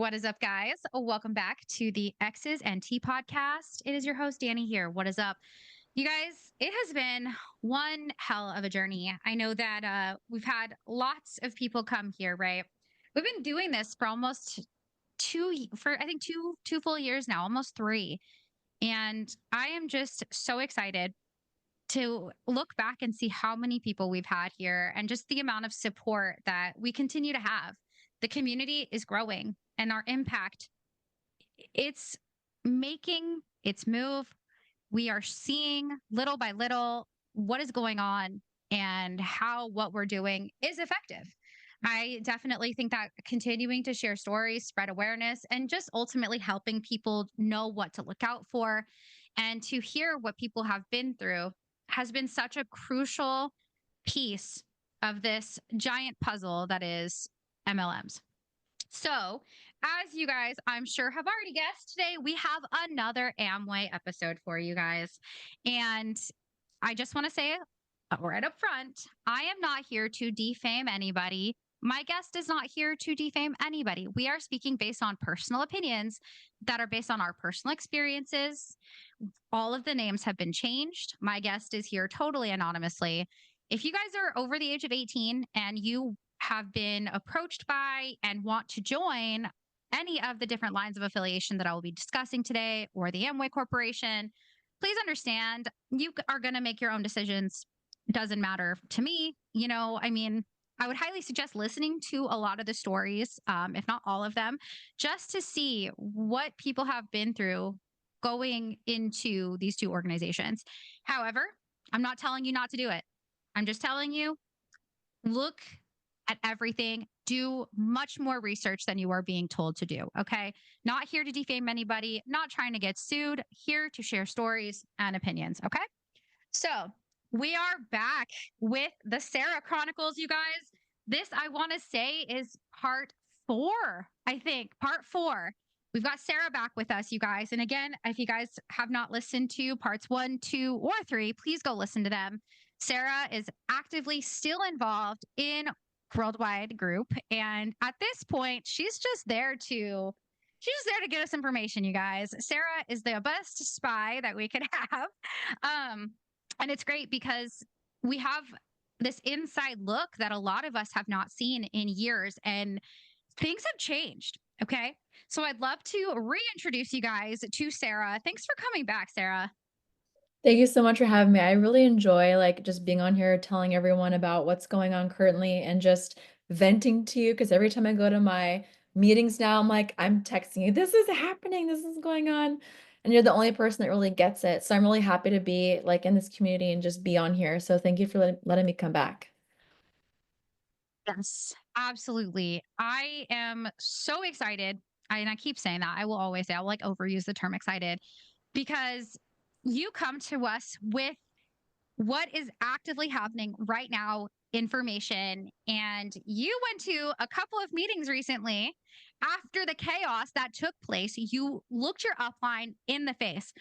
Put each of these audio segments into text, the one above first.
What is up, guys? Welcome back to the Exes and T podcast. It is your host, Danny, here. What is up? You guys, it has been one hell of a journey. I know that we've had lots of people come here, right? We've been doing this for almost I think two full years now, almost three. And I am just so excited to look back and see how many people we've had here and just the amount of support that we continue to have. The community is growing and our impact, it's making its move. We are seeing little by little what is going on and how what we're doing is effective. I definitely think that continuing to share stories, spread awareness, and just ultimately helping people know what to look out for and to hear what people have been through has been such a crucial piece of this giant puzzle that is MLMs. So, as you guys, I'm sure, have already guessed, today we have another Amway episode for you guys. And I just want to say right up front, I am not here to defame anybody. My guest is not here to defame anybody. We are speaking based on personal opinions that are based on our personal experiences. All of the names have been changed. My guest is here totally anonymously. If you guys are over the age of 18 and you have been approached by and want to join any of the different lines of affiliation that I will be discussing today or the Amway Corporation, please understand you are going to make your own decisions. Doesn't matter to me. I would highly suggest listening to a lot of the stories, if not all of them, just to see what people have been through going into these two organizations. However, I'm not telling you not to do it. I'm just telling you, look at everything, do much more research than you are being told to do. Okay. Not here to defame anybody, not trying to get sued, here to share stories and opinions. Okay. So we are back with the Sarah Chronicles, you guys. This, I want to say, is part four, I think, part four. We've got Sarah back with us, you guys. And again, if you guys have not listened to parts one, two, or three, please go listen to them. Sarah is actively still involved in Worldwide Group. And at this point, she's just there to get us information, you guys. Sarah is the best spy that we could have. Um, and it's great because we have this inside look that a lot of us have not seen in years, and things have changed. Okay. So I'd love to reintroduce you guys to Sarah. Thanks for coming back, Sarah. Thank you so much for having me. I really enjoy like just being on here telling everyone about what's going on currently and just venting to you because every time I go to my meetings now, I'm like, I'm texting you, this is happening, this is going on. And you're the only person that really gets it. So I'm really happy to be like in this community and just be on here. So thank you for letting me come back. Yes, absolutely. I am so excited. And I keep saying that. I will always say, I'll like overuse the term excited because you come to us with what is actively happening right now information. And you went to a couple of meetings recently after the chaos that took place. You looked your upline in the face.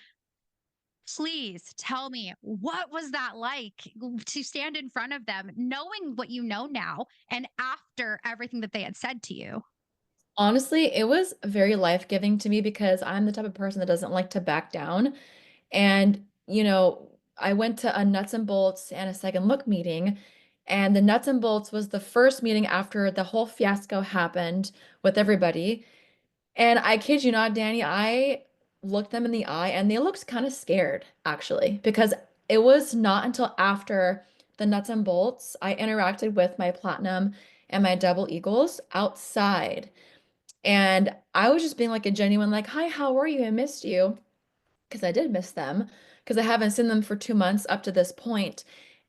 Please tell me, what was that like to stand in front of them knowing what you know now and after everything that they had said to you? Honestly, it was very life-giving to me because I'm the type of person that doesn't like to back down. And, I went to a nuts and bolts and a second look meeting, and the nuts and bolts was the first meeting after the whole fiasco happened with everybody. And I kid you not, Danny, I looked them in the eye and they looked kind of scared, actually, because it was not until after the nuts and bolts I interacted with my platinum and my double eagles outside. And I was just being like a genuine, like, hi, how are you? I missed you because I did miss them because I haven't seen them for 2 months up to this point,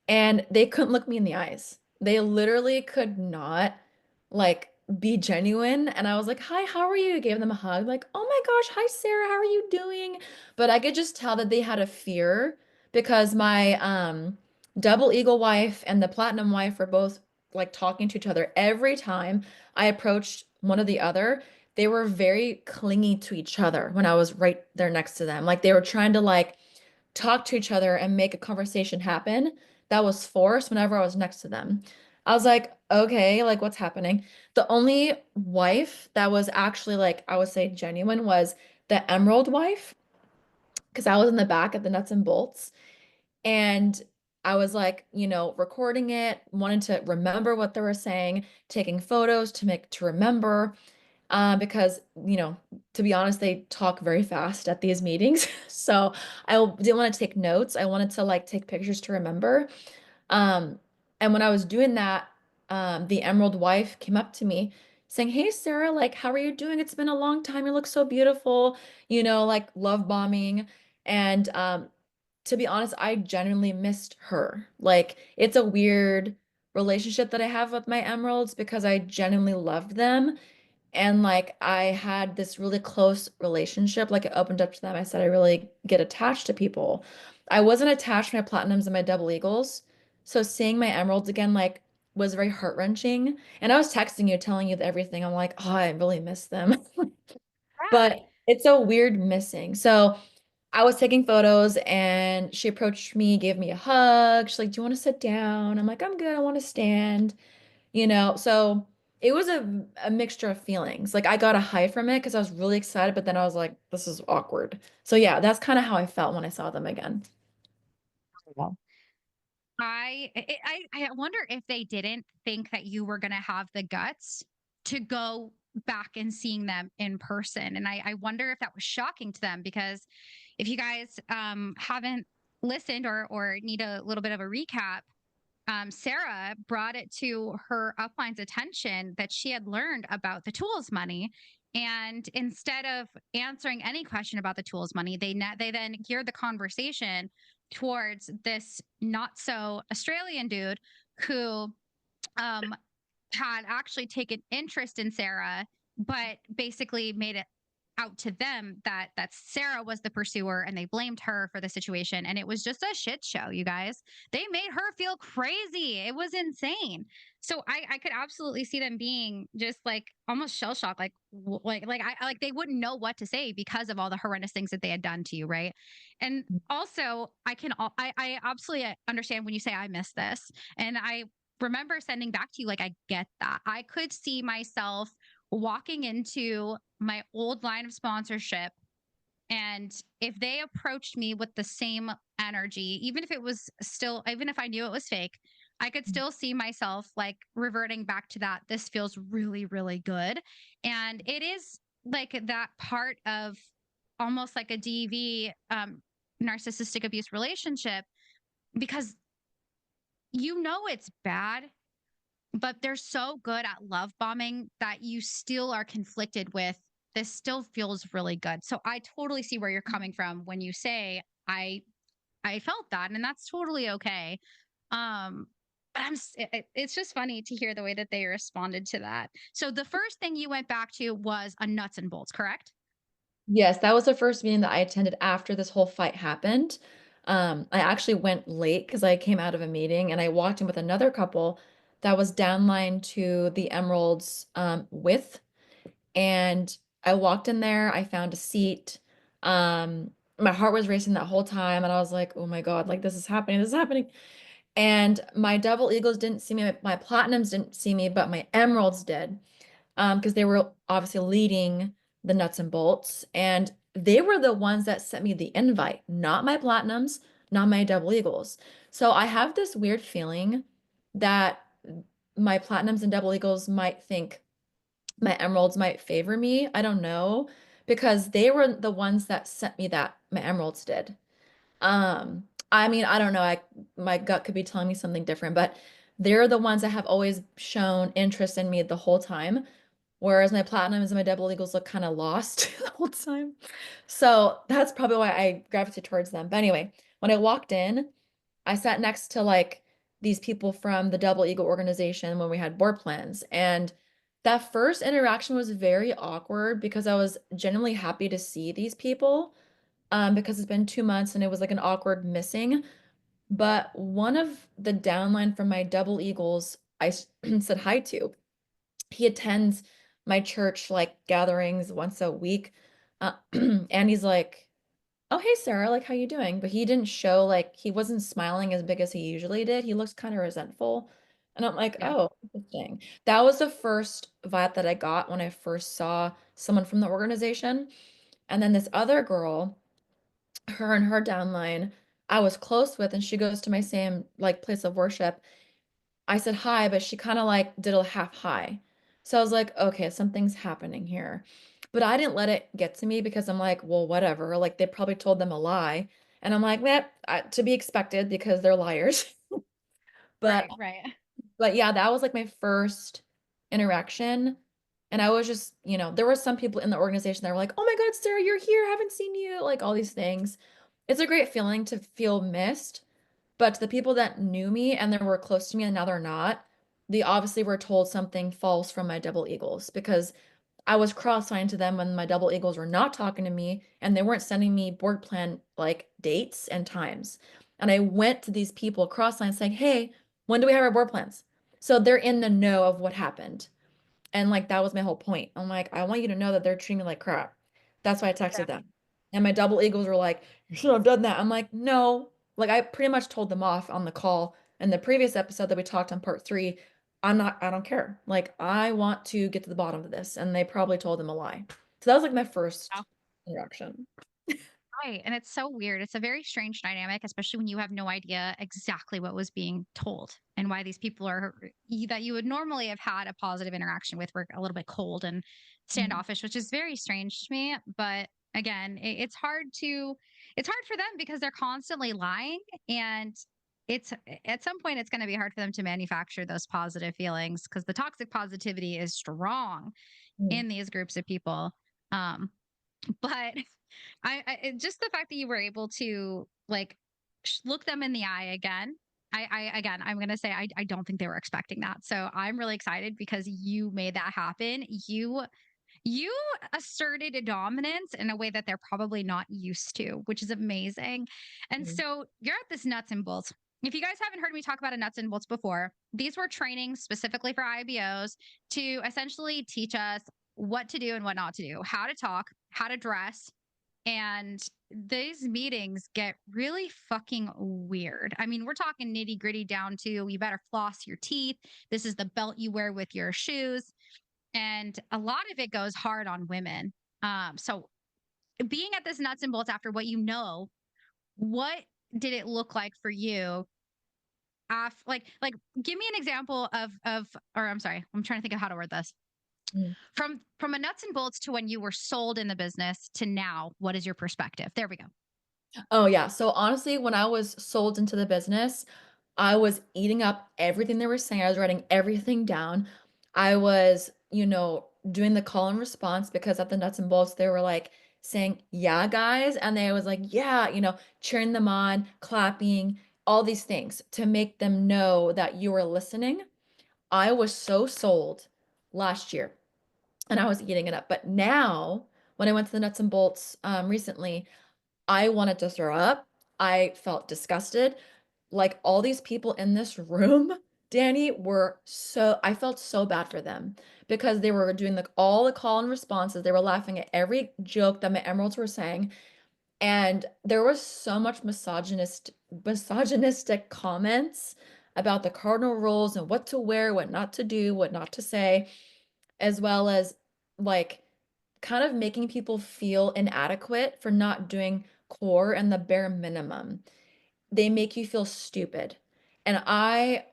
and they couldn't look me in the eyes. They literally could not like be genuine. And I was like, hi, how are you? I gave them a hug, like, oh my gosh, hi, Sarah, how are you doing? But I could just tell that they had a fear because my double eagle wife and the platinum wife were both like talking to each other every time I approached one or the other. They were very clingy to each other when I was right there next to them. Like they were trying to like talk to each other and make a conversation happen that was forced whenever I was next to them. I was like, okay, like what's happening? The only wife that was actually like, I would say genuine was the emerald wife, because I was in the back at the nuts and bolts. And I was like, recording it, wanted to remember what they were saying, taking photos to remember. Because, to be honest, they talk very fast at these meetings. So I didn't want to take notes. I wanted to like take pictures to remember. Um, and when I was doing that, the Emerald wife came up to me saying, "Hey, Sarah, like, how are you doing? It's been a long time. You look so beautiful," like love bombing. And to be honest, I genuinely missed her. Like, it's a weird relationship that I have with my emeralds because I genuinely loved them. And like I had this really close relationship. Like I opened up to them. I said, I really get attached to people. I wasn't attached to my platinums and my double eagles. So seeing my emeralds again, like, was very heart-wrenching. And I was texting you, telling you everything. I'm like, oh, I really miss them. Yeah. But it's so weird missing. So I was taking photos and she approached me, gave me a hug. She's like, "Do you want to sit down?" I'm like, "I'm good. I want to stand." So it was a mixture of feelings. Like I got a high from it because I was really excited, but then I was like, this is awkward. So yeah, that's kind of how I felt when I saw them again. Well, I wonder if they didn't think that you were going to have the guts to go back and seeing them in person. And I wonder if that was shocking to them, because if you guys haven't listened or need a little bit of a recap, Sarah brought it to her upline's attention that she had learned about the tools money. And instead of answering any question about the tools money, they then geared the conversation towards this not so Australian dude who um, had actually taken interest in Sarah, but basically made it out to them that Sarah was the pursuer and they blamed her for the situation, and it was just a shit show, you guys. They made her feel crazy. It was insane. So I could absolutely see them being just like almost shell shocked, like they wouldn't know what to say because of all the horrendous things that they had done to you, right? And also I absolutely understand when you say I miss this, and I remember sending back to you, like, I get that. I could see myself walking into my old line of sponsorship, and if they approached me with the same energy, even if it was still, even if I knew it was fake, I could still see myself like reverting back to that. This feels really, really good. And it is like that part of almost like a DV, narcissistic abuse relationship, because it's bad, but they're so good at love bombing that you still are conflicted with, this still feels really good. So I totally see where you're coming from when you say I felt that, and that's totally okay. Um but it's just funny to hear the way that they responded to that. So the first thing you went back to was a nuts and bolts, correct? Yes, that was the first meeting that I attended after this whole fight happened. I actually went late because I came out of a meeting and I walked in with another couple that was downline to the Emeralds with. And I walked in there, I found a seat. My heart was racing that whole time, and I was like, oh my God, like this is happening, this is happening. And my double eagles didn't see me, my platinums didn't see me, but my emeralds did. Because they were obviously leading the nuts and bolts, and they were the ones that sent me the invite, not my platinums, not my double eagles. So I have this weird feeling that my platinums and double eagles might think my emeralds might favor me. I don't know, because they were the ones that sent me that. My emeralds did. I mean, I don't know. My gut could be telling me something different, but they're the ones that have always shown interest in me the whole time, whereas my platinums and my double eagles look kind of lost the whole time. So that's probably why I gravitate towards them. But anyway, when I walked in, I sat next to like these people from the Double Eagle organization when we had board plans. And that first interaction was very awkward because I was genuinely happy to see these people, because it's been 2 months and it was like an awkward missing. But one of the downline from my Double Eagles, said hi to. He attends my church like gatherings once a week. And he's like, "Oh, hey Sarah, like how you doing?" But he didn't show, like he wasn't smiling as big as he usually did. He looks kind of resentful. And I'm like, Yeah. "Oh, interesting." That was the first vibe that I got when I first saw someone from the organization, and then this other girl, her and her downline, I was close with, and she goes to my same, like, place of worship. I said hi, but she kinda, like, did a half hi. So I was like, "Okay, something's happening here." But I didn't let it get to me because I'm like, "Well, whatever." Like, they probably told them a lie, and I'm like, "Meh, to be expected because they're liars." But Right, right. but yeah, that was, like, my first interaction, and I was just there were some people in the organization that were like, "Oh my god, Sarah, you're here, haven't seen you," like, all these things. It's a great feeling to feel missed, but to the people that knew me and they were close to me and now they're not, they obviously were told something false from my double eagles because I was cross-signed to them when my double eagles were not talking to me and they weren't sending me board plan like dates and times. And I went to these people cross-signed saying, "Hey, when do we have our board plans?" So they're in the know of what happened. And, like, that was my whole point. I'm like, "I want you to know that they're treating me like crap." That's why I texted Yeah. them. And my double eagles were like, "You shouldn't have done that." I'm like, "No." Like, I pretty much told them off on the call in the previous episode that we talked on part 3. I don't care. Like, I want to get to the bottom of this, and they probably told them a lie. So that was, like, my first interaction. Right, and it's so weird. It's a very strange dynamic, especially when you have no idea exactly what was being told and why these people are that you would normally have had a positive interaction with were a little bit cold and Mhm, standoffish, which is very strange to me. But again, it's hard for them because they're constantly lying, and it's at some point it's going to be hard for them to manufacture those positive feelings because the toxic positivity is strong mhm, in these groups of people. Um, but just the fact that you were able to like look them in the eye again. Again, I'm gonna say I don't think they were expecting that. So I'm really excited because you made that happen. You asserted a dominance in a way that they're probably not used to, which is amazing. And mhm, so you're at this nuts and bolts. If you guys haven't heard me talk about a nuts and bolts before, these were trainings specifically for IBOs to essentially teach us what to do and what not to do, how to talk, how to dress, and these meetings get really fucking weird. I mean, we're talking nitty gritty down to you better floss your teeth. This is the belt you wear with your shoes. And a lot of it goes hard on women. So being at this nuts and bolts after what you know, what did it look like for you? Like, give me an example or I'm sorry, I'm trying to think of how to word this. mhm. From a nuts and bolts to when you were sold in the business to now, what is your perspective? There we go. Oh, yeah. So, honestly, when I was sold into the business, I was eating up everything they were saying. I was writing everything down. I was, doing the call and response because at the nuts and bolts, they were like saying, "Yeah, guys." And they was like, "Yeah," cheering them on, clapping, all these things to make them know that you were listening. I was so sold last year and I was eating it up. But now, when I went to the nuts and bolts recently, I wanted to throw up. I felt disgusted. Like, all these people in this room, Danny, were so I felt so bad for them because they were doing, like, all the call and responses. They were laughing at every joke that my emeralds were saying, and there was so much misogynistic comments about the cardinal rules and what to wear, what not to do, what not to say, as well as, like, kind of making people feel inadequate for not doing core and the bare minimum. They make you feel stupid. And I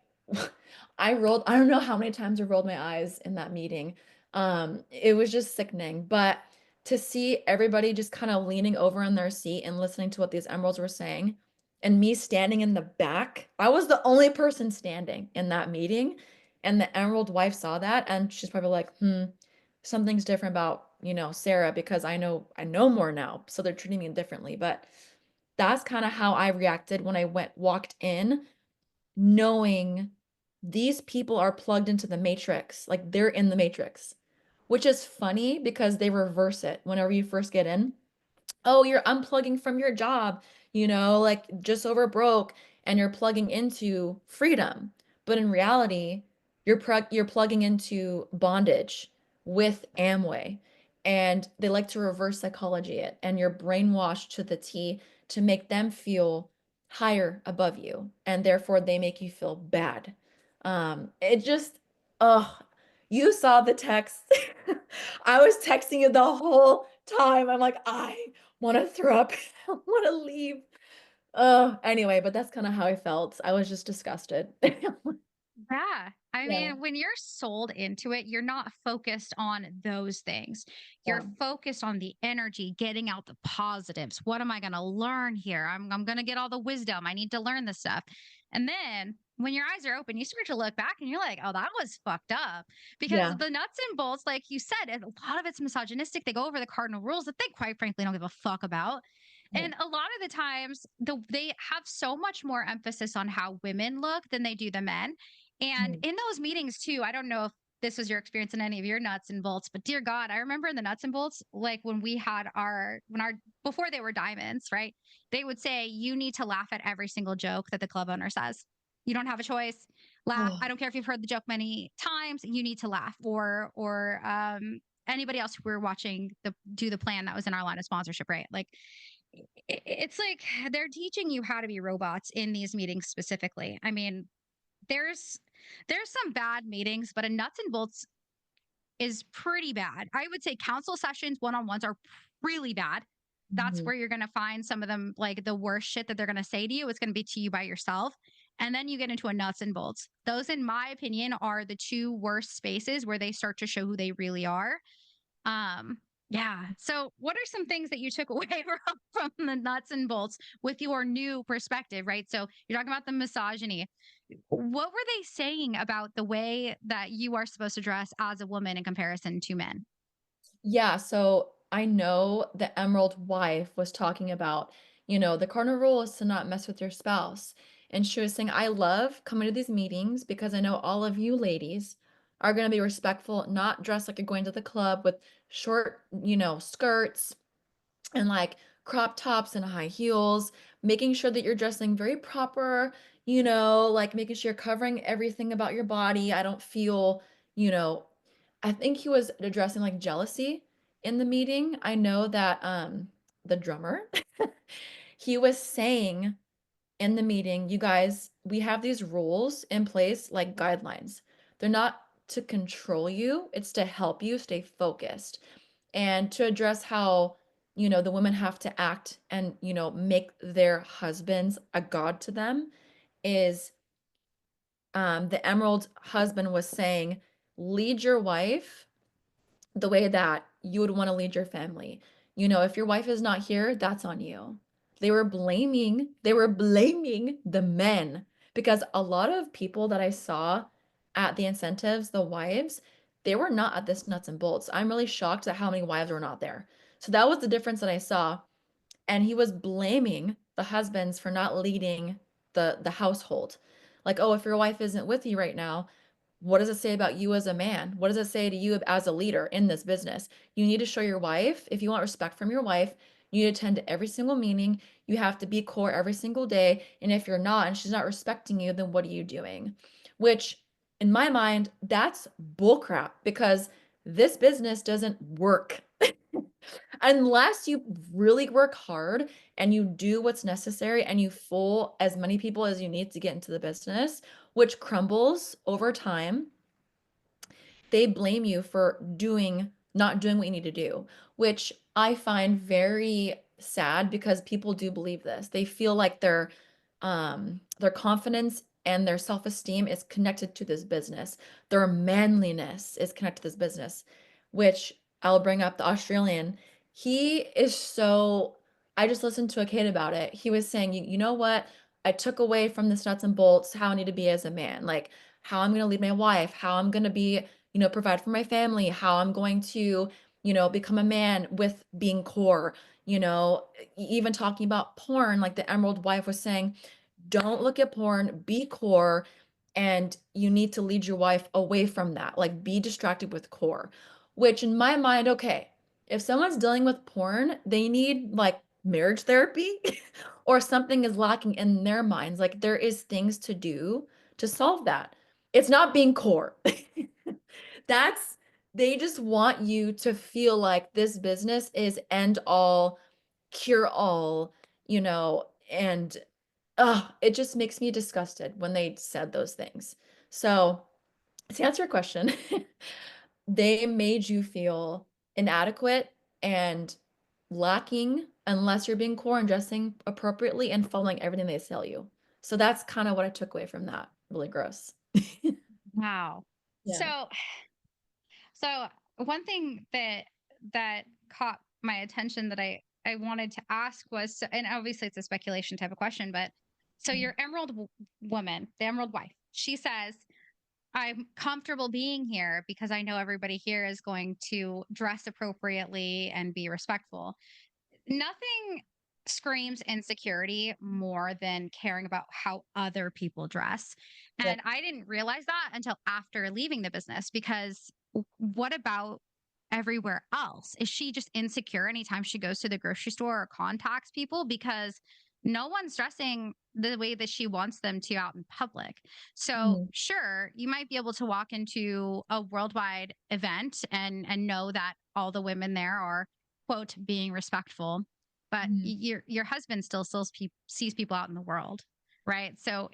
I don't know how many times I rolled my eyes in that meeting. It was just sickening, but to see everybody just kind of leaning over in their seat and listening to what these emeralds were saying, and me standing in the back, I was the only person standing in that meeting, and the emerald wife saw that, and she's probably like, something's different about, Sarah because I know more now, so they're treating me differently." But that's kinda how I reacted when I walked in, knowing these people are plugged into the matrix, like, they're in the matrix, which is funny because they reverse it whenever you first get in. "Oh, you're unplugging from your job, like, just over broke, and you're plugging into freedom." But in reality, you're plugging into bondage with Amway, and they like to reverse psychology it, and you're brainwashed to the T to make them feel higher above you, and therefore they make you feel bad. It just oh, you saw the text. I was texting you the whole time. I'm like, "I wanna throw up. I wanna leave." Anyway, but that's kinda how I felt. I was just disgusted. Yeah. I Yeah, mean, when you're sold into it, you're not focused on those things. You're yeah, focused on the energy, getting out the positives. What am I going to learn here? I'm going to get all the wisdom. I need to learn this stuff. And then when your eyes are open, you start to look back and you're like, oh, that was fucked up. Because yeah, the nuts and bolts, like you said, a lot of it's misogynistic. They go over the cardinal rules that they quite frankly don't give a fuck about. right. And a lot of the times, they have so much more emphasis on how women look than they do the men. And Mhm, in those meetings too, I don't know if this was your experience in any of your nuts and bolts, but dear God, I remember in the nuts and bolts, like when we had when our, before they were diamonds, right? They would say, you need to laugh at every single joke that the club owner says. You don't have a choice. Laugh. I oh, don't care if you've heard the joke many times, you need to laugh. Anybody else who were watching do the plan that was in our line of sponsorship, right? Like it's like they're teaching you how to be robots in these meetings specifically. I mean, there's there's some bad meetings, but a nuts and bolts is pretty bad. I would say council sessions one-on-ones are really bad. That's mhm. where you're going to find some of them, like the worst shit that they're going to say to you. It's going to be to you by yourself. And then you get into a nuts and bolts. Those, in my opinion, are the two worst spaces where they start to show who they really are. Yeah. So what are some things that you took away from the nuts and bolts with your new perspective, right? So you're talking about the misogyny. What were they saying about the way that you are supposed to dress as a woman in comparison to men? Yeah, so I know the Emerald wife was talking about, the cardinal rule is to not mess with your spouse. And she was saying, I love coming to these meetings because I know all of you ladies are going to be respectful, not dressed like you're going to the club with short, skirts and like crop tops and high heels, making sure that you're dressing very proper, like making sure you're covering everything about your body. I don't feel, you know, I think he was addressing like jealousy in the meeting. I know that the drummer, he was saying in the meeting, you guys, we have these rules in place like guidelines. They're not to control you, it's to help you stay focused and to address how the women have to act and make their husbands a god to them is the emerald husband was saying lead your wife the way that you would want to lead your family. If your wife is not here, that's on you. They were blaming the men because a lot of people that I saw at the incentives, the wives, they were not at this nuts and bolts. I'm really shocked at how many wives were not there. So that was the difference that I saw. And he was blaming the husbands for not leading the household. Like, oh, if your wife isn't with you right now, what does it say about you as a man? What does it say to you as a leader in this business? You need to show your wife, if you want respect from your wife, you need to attend to every single meeting. You have to be core every single day. And if you're not, and she's not respecting you, then what are you doing? Which, in my mind, that's bullcrap because this business doesn't work unless you really work hard and you do what's necessary and you fool as many people as you need to get into the business, which crumbles over time. They blame you for not doing what you need to do, which I find very sad because people do believe this. They feel like their confidence and their self-esteem is connected to this business. Their manliness is connected to this business, which I'll bring up the Australian. He is so I just listened to a kid about it. He was saying, you know what? I took away from this nuts and bolts how I need to be as a man, like how I'm going to lead my wife, how I'm going to be provide for my family, how I'm going to, become a man with being core, even talking about porn, like the Emerald wife was saying, don't look at porn, be core, and you need to lead your wife away from that. Like be distracted with core, which in my mind, okay, if someone's dealing with porn, they need like marriage therapy or something is lacking in their minds. Like there is things to do to solve that. It's not being core. That's they just want you to feel like this business is end all, cure all, and it just makes me disgusted when they said those things. So, to answer your question, they made you feel inadequate and lacking unless you're being core and dressing appropriately and following everything they tell you. So that's kind of what I took away from that. Really gross. Wow. Yeah. So one thing that caught my attention that I wanted to ask was, and obviously it's a speculation type of question, but so Mhm. your woman, the emerald wife, she says, I'm comfortable being here because I know everybody here is going to dress appropriately and be respectful. Nothing screams insecurity more than caring about how other people dress. Yep. And I didn't realize that until after leaving the business because what about everywhere else? Is she just insecure anytime she goes to the grocery store or contacts people? Because no one's dressing the way that she wants them to out in public. So, Mhm. sure, you might be able to walk into a worldwide event and know that all the women there are quote being respectful, but Mhm. your husband still sees people out in the world, right? So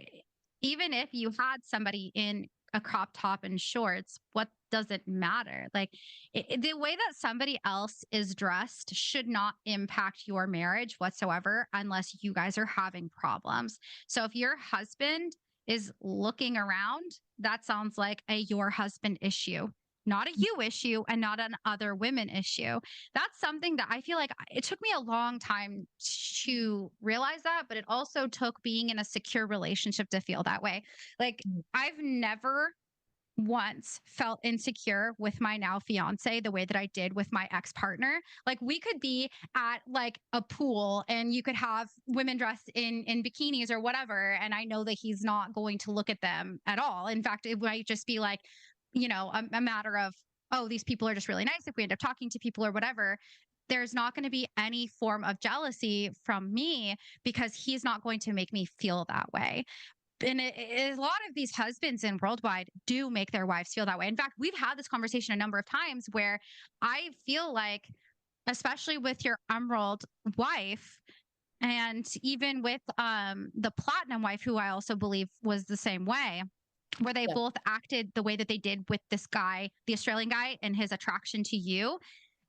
even if you had somebody in a crop top and shorts, what does it matter? Like the way that somebody else is dressed should not impact your marriage whatsoever unless you guys are having problems. So if your husband is looking around, that sounds like a your husband issue, not a you issue and not an other women issue. That's something that I feel like it took me a long time to realize that, but it also took being in a secure relationship to feel that way. Like, Mhm. I've never once felt insecure with my now fiance the way that I did with my ex-partner. Like we could be at like a pool and you could have women dressed in bikinis or whatever and I know that he's not going to look at them at all. In fact, it might just be like, a matter of, oh, these people are just really nice if we end up talking to people or whatever. There's not going to be any form of jealousy from me because he's not going to make me feel that way. And a lot of these husbands in worldwide do make their wives feel that way. In fact, we've had this conversation a number of times where I feel like, especially with your emerald wife, and even with the platinum wife, who I also believe was the same way, where they Yeah. both acted the way that they did with this guy, the Australian guy, and his attraction to you,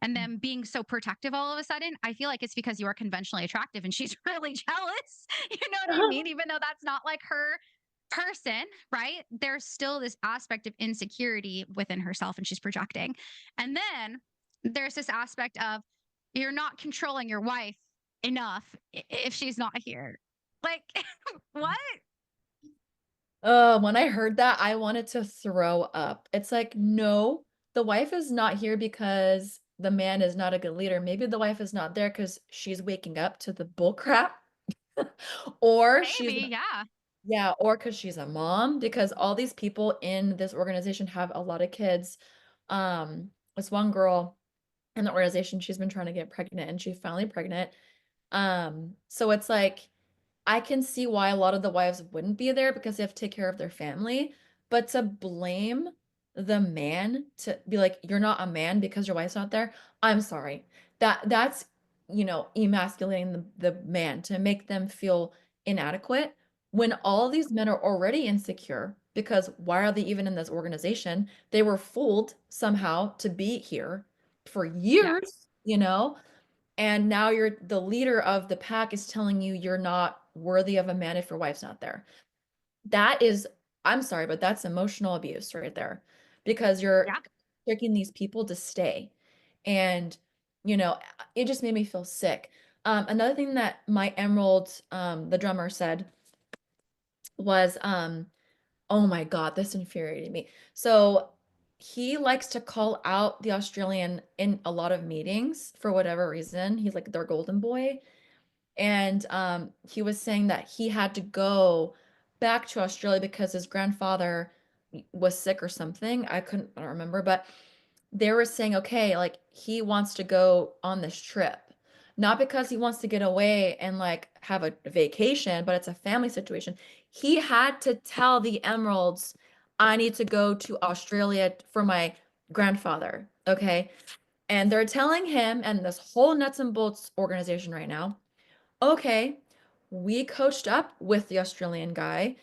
and Mhm. them being so protective all of a sudden. I feel like it's because you are conventionally attractive and she's really jealous. You know what I mean? Even though that's not like her person, right? There's still this aspect of insecurity within herself and she's projecting. And then there's this aspect of you're not controlling your wife enough if she's not here. Like, what? When I heard that, I wanted to throw up. It's like, no, the wife is not here because the man is not a good leader. Maybe the wife is not there because she's waking up to the bull crap. Or she's Maybe, yeah. yeah, or because she's a mom, because all these people in this organization have a lot of kids. This one girl in the organization, she's been trying to get pregnant and she's finally pregnant. So it's like I can see why a lot of the wives wouldn't be there because they have to take care of their family, but to blame the man to be like, "You're not a man because your wife's not there," I'm sorry. That's, emasculating the man to make them feel inadequate when all these men are already insecure because why are they even in this organization? They were fooled somehow to be here for Yeah. years, and now you're the leader of the pack is telling you you're not worthy of a man if your wife's not there. That is I'm sorry, but that's emotional abuse right there because you're Yeah. tricking these people to stay. And, it just made me feel sick. Another thing that my Emerald, the drummer said was, oh my God, this infuriated me. So he likes to call out the Australian in a lot of meetings for whatever reason. He's like their golden boy. And he was saying that he had to go back to Australia because his grandfather was sick or something. I don't remember, but they were saying, okay, like he wants to go on this trip. Not because he wants to get away and like have a vacation, but it's a family situation. He had to tell the Emeralds, I need to go to Australia for my grandfather. Okay. And they're telling him and this whole nuts and bolts organization right now, okay, we coached up with the Australian guy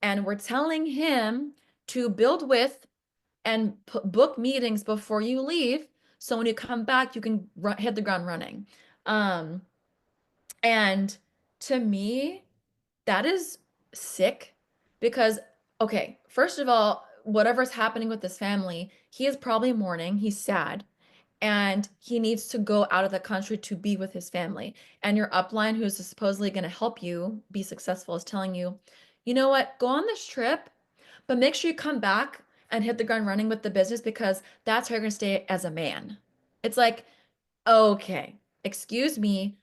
and we're telling him to build with and book meetings before you leave. So when you come back, you can hit the ground running. Um, and to me, that is sick because, okay, first of all, whatever's happening with this family, he is probably mourning, he's sad, and he needs to go out of the country to be with his family. And your upline, who's supposedly going to help you be successful, is telling you, you know what, go on this trip, but make sure you come back and hit the ground running with the business because that's how you're going to stay as a man. It's like, okay, excuse me,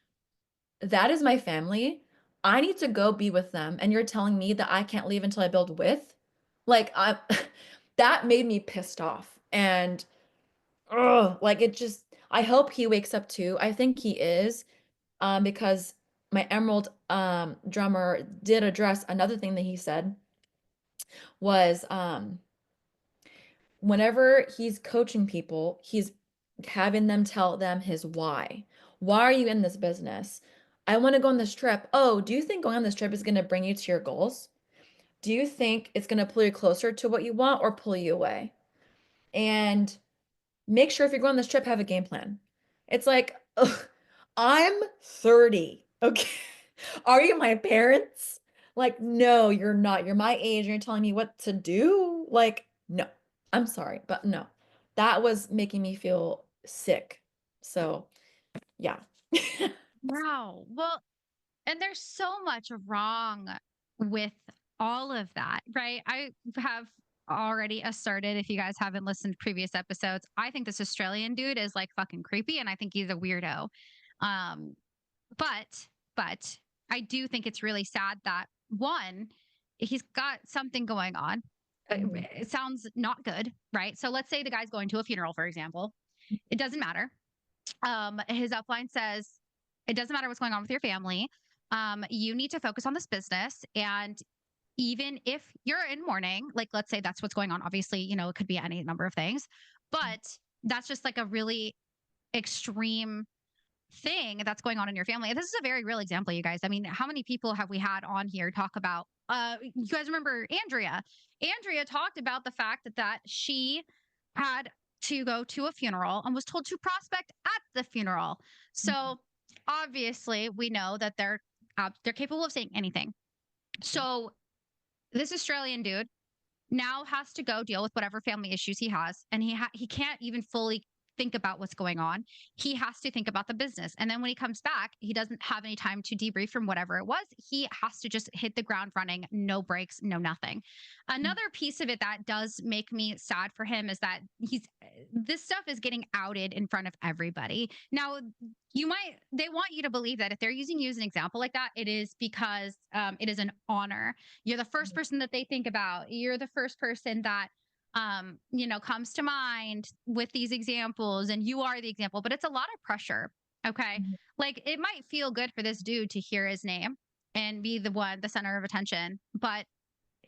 that is my family. I need to go be with them. And you're telling me that I can't leave until I build with? Like, I that made me pissed off. And like it just I hope he wakes up too. I think he is, because my Emerald drummer did address another thing that he said was whenever he's coaching people, he's having them tell them his why. Why are you in this business? I want to go on this trip. Oh, do you think going on this trip is going to bring you to your goals? Do you think it's going to pull you closer to what you want or pull you away? And make sure if you're going on this trip, have a game plan. It's like, ugh, I'm 30. Okay. Are you my parents? Like, no, you're not. You're my age and you're telling me what to do? Like, no. I'm sorry, but no. That was making me feel sick. So, yeah. Wow. Well, and there's so much wrong with all of that, right? I have already asserted, if you guys haven't listened to previous episodes, I think this Australian dude is like fucking creepy and I think he's a weirdo. Um, but I do think it's really sad that one, he's got something going on. Mhm. It sounds not good, right? So let's say the guy's going to a funeral, for example. It doesn't matter. His upline says it doesn't matter what's going on with your family. You need to focus on this business. And even if you're in mourning, like let's say that's what's going on, obviously, it could be any number of things, but that's just like a really extreme thing that's going on in your family. And this is a very real example, you guys. I mean, how many people have we had on here talk about you guys remember Andrea? Andrea talked about the fact that she had to go to a funeral and was told to prospect at the funeral. So obviously we know that they're capable of saying anything. So this Australian dude now has to go deal with whatever family issues he has, and he can't even fully think about what's going on. He has to think about the business, and then when he comes back, he doesn't have any time to debrief from whatever it was. He has to just hit the ground running, no breaks, no nothing. Another piece of it that does make me sad for him is that this stuff is getting outed in front of everybody. Now, they want you to believe that if they're using you as an example like that, it is because it is an honor. You're the first person that they think about. You're the first person that comes to mind with these examples, and you are the example, but it's a lot of pressure. Okay. Mhm. Like it might feel good for this dude to hear his name and be the center of attention, but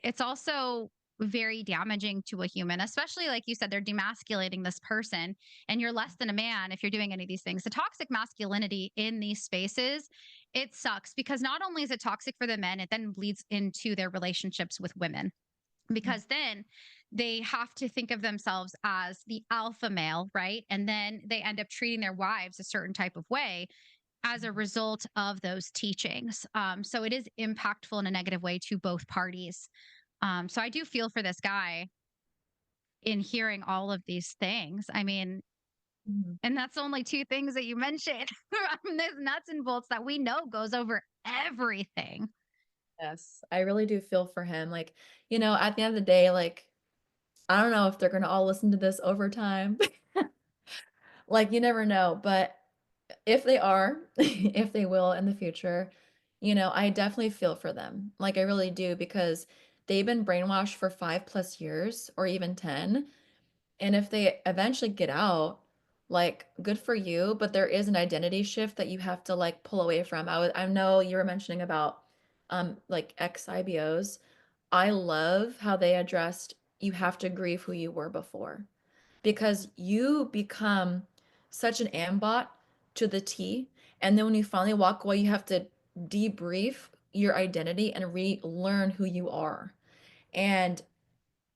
it's also very damaging to a human, especially like you said, they're demasculating this person, and you're less than a man if you're doing any of these things. The toxic masculinity in these spaces, it sucks because not only is it toxic for the men, it then bleeds into their relationships with women because then they have to think of themselves as the alpha male, right? And then they end up treating their wives a certain type of way as a result of those teachings. So it is impactful in a negative way to both parties. So I do feel for this guy in hearing all of these things. I mean, Mhm. and that's only two things that you mentioned from this nuts and bolts that we know goes over everything. Yes, I really do feel for him. Like, at the end of the day, like, I don't know if they're gonna all listen to this over time. Like, you never know, but if they are, if they will in the future, I definitely feel for them. Like, I really do because they've been brainwashed for 5+ years or even 10. And if they eventually get out, like, good for you, but there is an identity shift that you have to like pull away from. I know you were mentioning about like ex-IBOs. I love how they addressed you have to grieve who you were before because you become such an ambot to the T. And then when you finally walk away, you have to debrief your identity and relearn who you are. And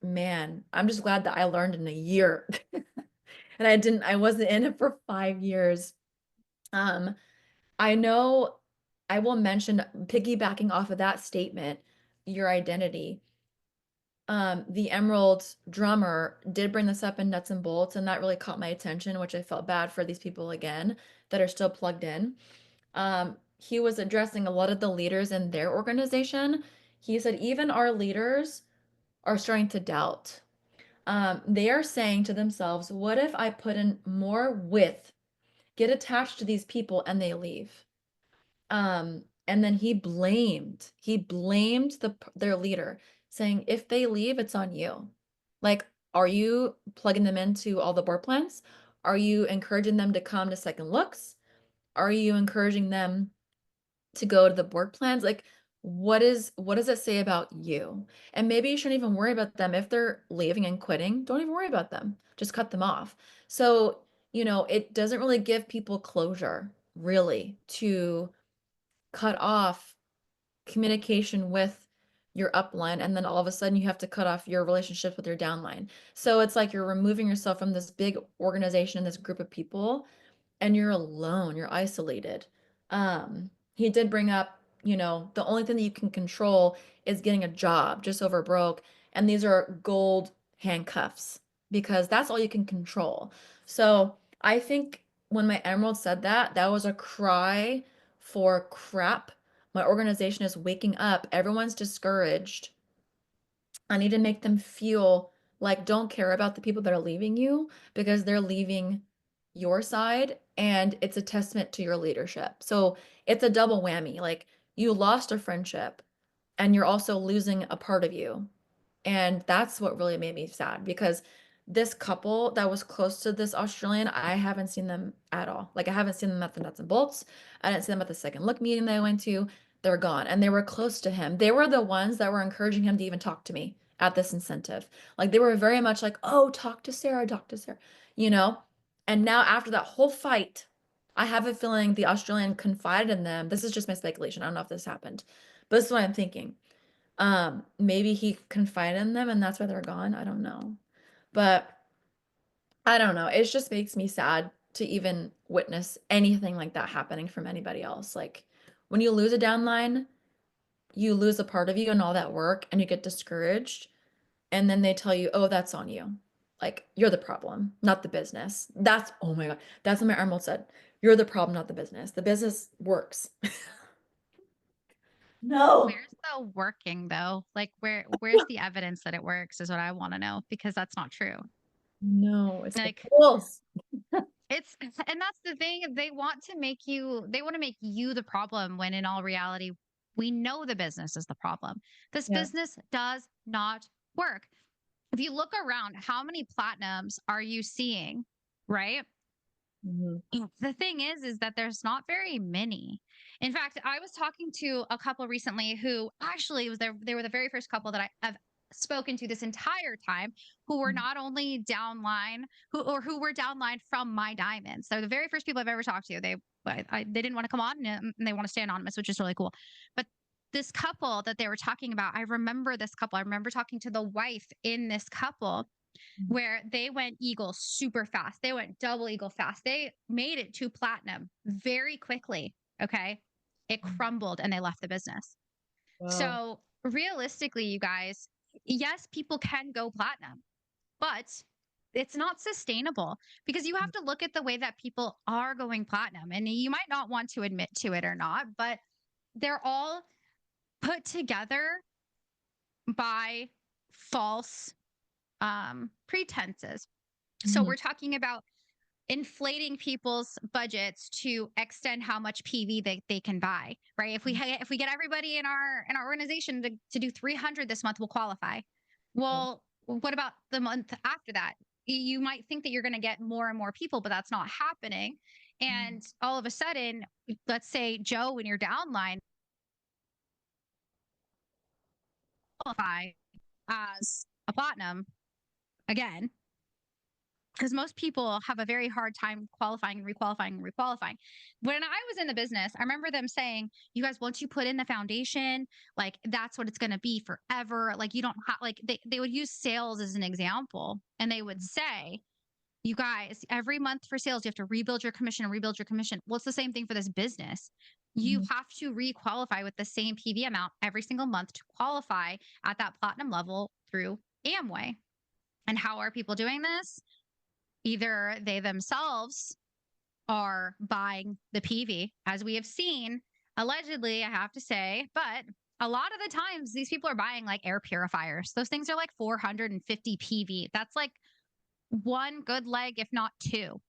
man, I'm just glad that I learned in a year. And I wasn't in it for 5 years. Um, I know I will mention piggybacking off of that statement, your identity. The Emerald drummer did bring this up in Nuts and Bolts, and that really caught my attention, which I felt bad for these people again that are still plugged in. He was addressing a lot of the leaders in their organization. He said, even our leaders are starting to doubt. They are saying to themselves, what if I put in more width, get attached to these people, and they leave? And then he blamed their leader, saying, if they leave, it's on you. Like, are you plugging them into all the board plans? Are you encouraging them to come to second looks? Are you encouraging them to go to the board plans? Like, what does it say about you? And maybe you shouldn't even worry about them if they're leaving and quitting. Don't even worry about them. Just cut them off. So, it doesn't really give people closure, really, to cut off communication with your upline, and then all of a sudden you have to cut off your relationship with your downline. So it's like you're removing yourself from this big organization, this group of people, and you're alone, you're isolated. He did bring up, the only thing that you can control is getting a job just over broke, and these are gold handcuffs because that's all you can control. So I think when my Emerald said that, that was a cry for crap. My organization is waking up. Everyone's discouraged. I need to make them feel like don't care about the people that are leaving you because they're leaving your side and it's a testament to your leadership. So it's a double whammy. Like you lost a friendship and you're also losing a part of you. And that's what really made me sad because this couple that was close to this Australian, I haven't seen them at all. Like I haven't seen them at the Nuts and Bolts. I didn't see them at the second look meeting that I went to. They're gone. And they were close to him. They were the ones that were encouraging him to even talk to me at this incentive. Like they were very much like, oh, talk to Sarah, talk to Sarah, you know? And now after that whole fight, I have a feeling the Australian confided in them. This is just my speculation. I don't know if this happened, but this is what I'm thinking. Maybe he confided in them and that's why they're gone. I don't know. But I don't know. It just makes me sad to even witness anything like that happening from anybody else. Like when you lose a downline, you lose a part of you and all that work and you get discouraged. And then they tell you, oh, that's on you. Like you're the problem, not the business. That's, oh my God. That's what my Emerald said. You're the problem, not the business. The business works. No. Where's the working though? Like where's the evidence that it works is what I want to know because that's not true. No, it's the Like tools. and that's the thing, they want to make you the problem when in all reality, we know the business is the problem. This Yeah. business does not work. If you look around, how many platinums are you seeing? Right? Mhm. The thing is that there's not very many. In fact, I was talking to a couple recently who actually was there. They were the very first couple that I have spoken to this entire time who were not only downline who were downline from my diamonds. So the very first people I've ever talked to, they didn't want to come on and they want to stay anonymous, which is really cool. But this couple that they were talking about, I remember this couple. I remember talking to the wife in this couple where they went eagle super fast. They went double eagle fast. They made it to platinum very quickly. Okay. It crumbled and they left the business. Wow. So, realistically, you guys, yes, people can go platinum, but it's not sustainable because you have to look at the way that people are going platinum. And you might not want to admit to it or not, but they're all put together by false pretenses. So Mhm. we're talking about inflating people's budgets to extend how much PV they can buy, right? If we get everybody in our organization to do 300 this month, we'll qualify. Yeah. Well, what about the month after that? You might think that you're going to get more and more people, but that's not happening. And all of a sudden, let's say Joe, when you're downline, qualify as a platinum again, because most people have a very hard time qualifying and requalifying and requalifying. When I was in the business, I remember them saying, "You guys, once you put in the foundation, like that's what it's going to be forever. Like you don't have like they would use sales as an example, and they would say, you guys, every month for sales, you have to rebuild your commission and rebuild your commission. Well, it's the same thing for this business. You Mhm, have to requalify with the same PV amount every single month to qualify at that platinum level through Amway. And how are people doing this? Either they themselves are buying the PV, as we have seen, allegedly, I have to say, but a lot of the times these people are buying like air purifiers. Those things are like 450 PV. That's like one good leg, if not two.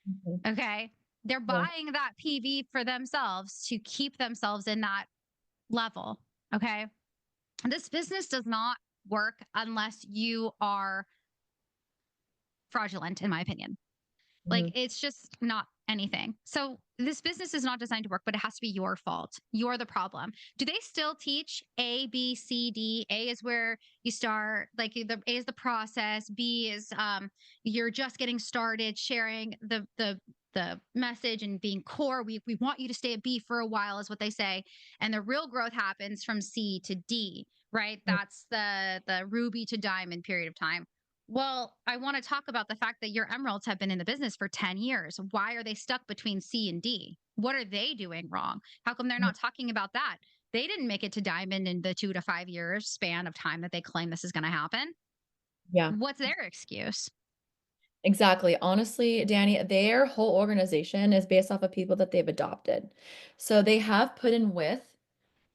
mhm. Okay. They're Yeah, buying that PV for themselves to keep themselves in that level. Okay. This business does not work unless you are fraudulent, in my opinion. Like mhm, it's just not anything. So this business is not designed to work, but it has to be your fault. You're the problem. Do they still teach A, B, C, D? A is where you start, like the A is the process. B is you're just getting started, sharing the message and being core. We want you to stay at B for a while, is what they say. And the real growth happens from C to D, right? mhm. That's the ruby to diamond period of time. Well, I want to talk about the fact that your emeralds have been in the business for 10 years. Why are they stuck between C and D? What are they doing wrong? How come they're not talking about that? They didn't make it to diamond in the 2 to 5 years span of time that they claim this is going to happen. Yeah, What's their excuse? exactly. Honestly, Danny, their whole organization is based off of people that they've adopted. So they have put in with,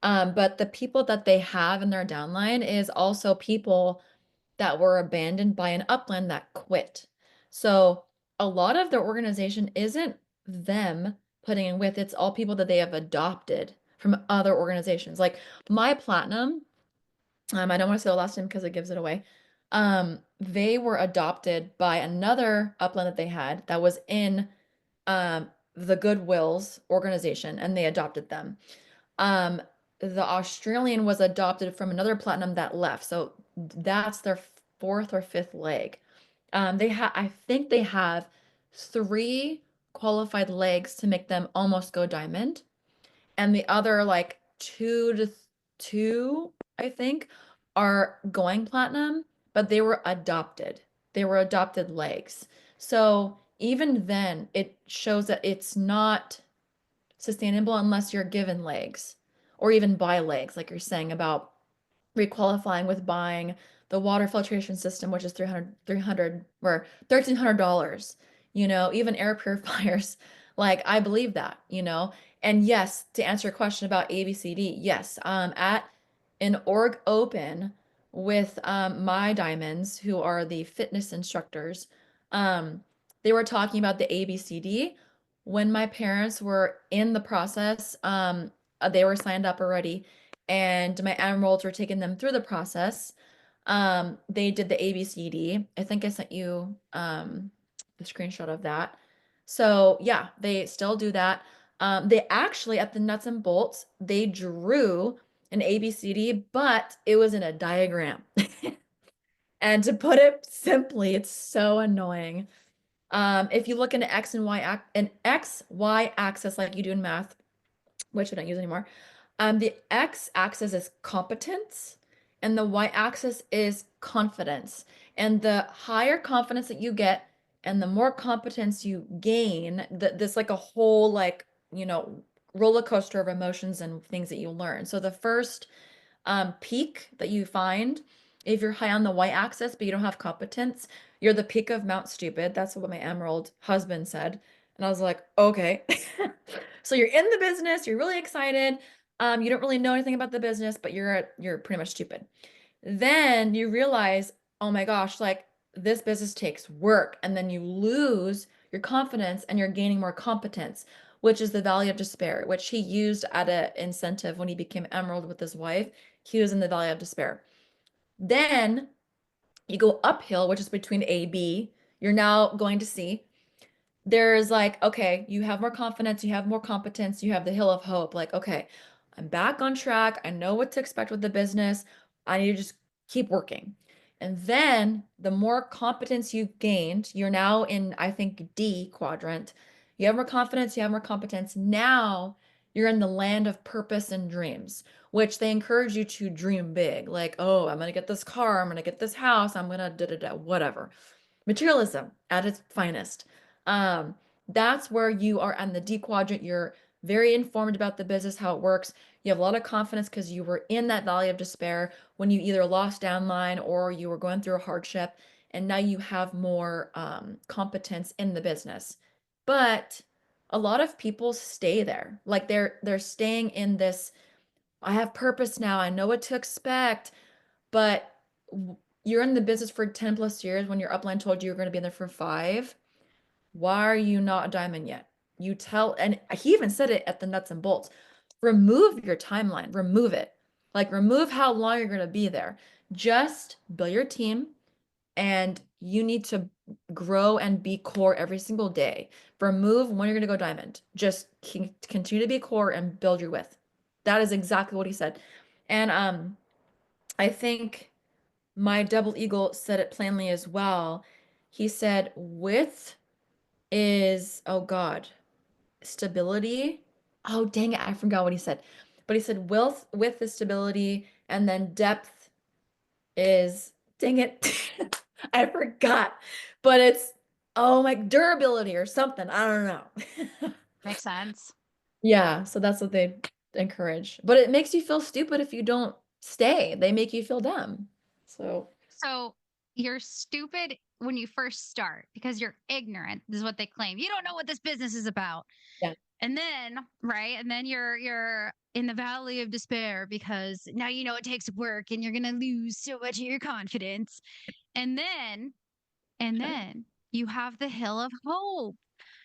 but the people that they have in their downline is also people that were abandoned by an upland that quit. So a lot of their organization isn't them putting in with, it's all people that they have adopted from other organizations. Like my platinum, I don't want to say the last name because it gives it away. They were adopted by another upland that they had that was in the Goodwills organization, and they adopted them. Um, the Australian was adopted from another platinum that left. So that's their fourth or fifth leg. I think they have three qualified legs to make them almost go diamond, and the other like two, I think, are going platinum, but they were adopted. They were adopted legs. So even then, it shows that it's not sustainable unless you're given legs or even buy legs, like you're saying about requalifying with buying the water filtration system, which is 300 or $1,300, even air purifiers. Like, I believe that, And yes, to answer your question about ABCD, yes, at an org open with my diamonds, who are the fitness instructors, um, they were talking about the ABCD when my parents were in the process. They were signed up already and my emeralds were taking them through the process. They did the ABCD. I think I sent you the screenshot of that. So yeah, they still do that. They actually at the nuts and bolts, they drew an ABCD, but it was in a diagram. And to put it simply, it's so annoying. If you look into an XY axis like you do in math, which I don't use anymore, the x-axis is competence and the y-axis is confidence. And the higher confidence that you get and the more competence you gain, this like a whole like, roller coaster of emotions and things that you learn. So the first peak that you find, if you're high on the y-axis but you don't have competence, you're the peak of Mount Stupid. That's what my emerald husband said. And I was like, okay. So you're in the business, you're really excited. You don't really know anything about the business, but you're pretty much stupid. Then you realize, oh my gosh, like this business takes work, and then you lose your confidence and you're gaining more competence, which is the Valley of Despair, which he used at an incentive when he became Emerald with his wife. He was in the Valley of Despair. Then you go uphill, which is between A, B. You're now going to C. There's like, okay, you have more confidence, you have more competence, you have the hill of hope. Like, okay, I'm back on track. I know what to expect with the business. I need to just keep working. And then the more competence you've gained, you're now in, I think, D quadrant. You have more confidence, you have more competence. Now you're in the land of purpose and dreams, which they encourage you to dream big. Like, oh, I'm going to get this car, I'm going to get this house, I'm going to da da da, whatever. Materialism at its finest. Um, that's where you are in the D quadrant. You're very informed about the business, how it works. You have a lot of confidence because you were in that valley of despair when you either lost downline or you were going through a hardship, and now you have more competence in the business. But a lot of people stay there. Like they're staying in this, I have purpose now, I know what to expect, but you're in the business for 10 plus years when your upline told you you're going to be in there for 5. Why are you not a diamond yet? You tell, and he even said it at the nuts and bolts. Remove your timeline, remove it. Like, remove how long you're going to be there. Just build your team, and you need to grow and be core every single day. Remove when you're going to go diamond. Just continue to be core and build your width. That is exactly what he said. And I think my double eagle said it plainly as well. He said, width is, oh God, stability. Oh, dang it, I forgot what he said. But he said width is stability, and then depth is, dang it, I forgot. But it's, oh my, durability or something. I don't know. Makes sense. Yeah, so that's what they encourage. But it makes you feel stupid if you don't stay. They make you feel dumb. So, So you're stupid when you first start because you're ignorant, is what they claim. You don't know what this business is about. yeah. And then, right? And then you're in the valley of despair because now you know it takes work and you're gonna lose so much of your confidence. And then and then you have the hill of hope.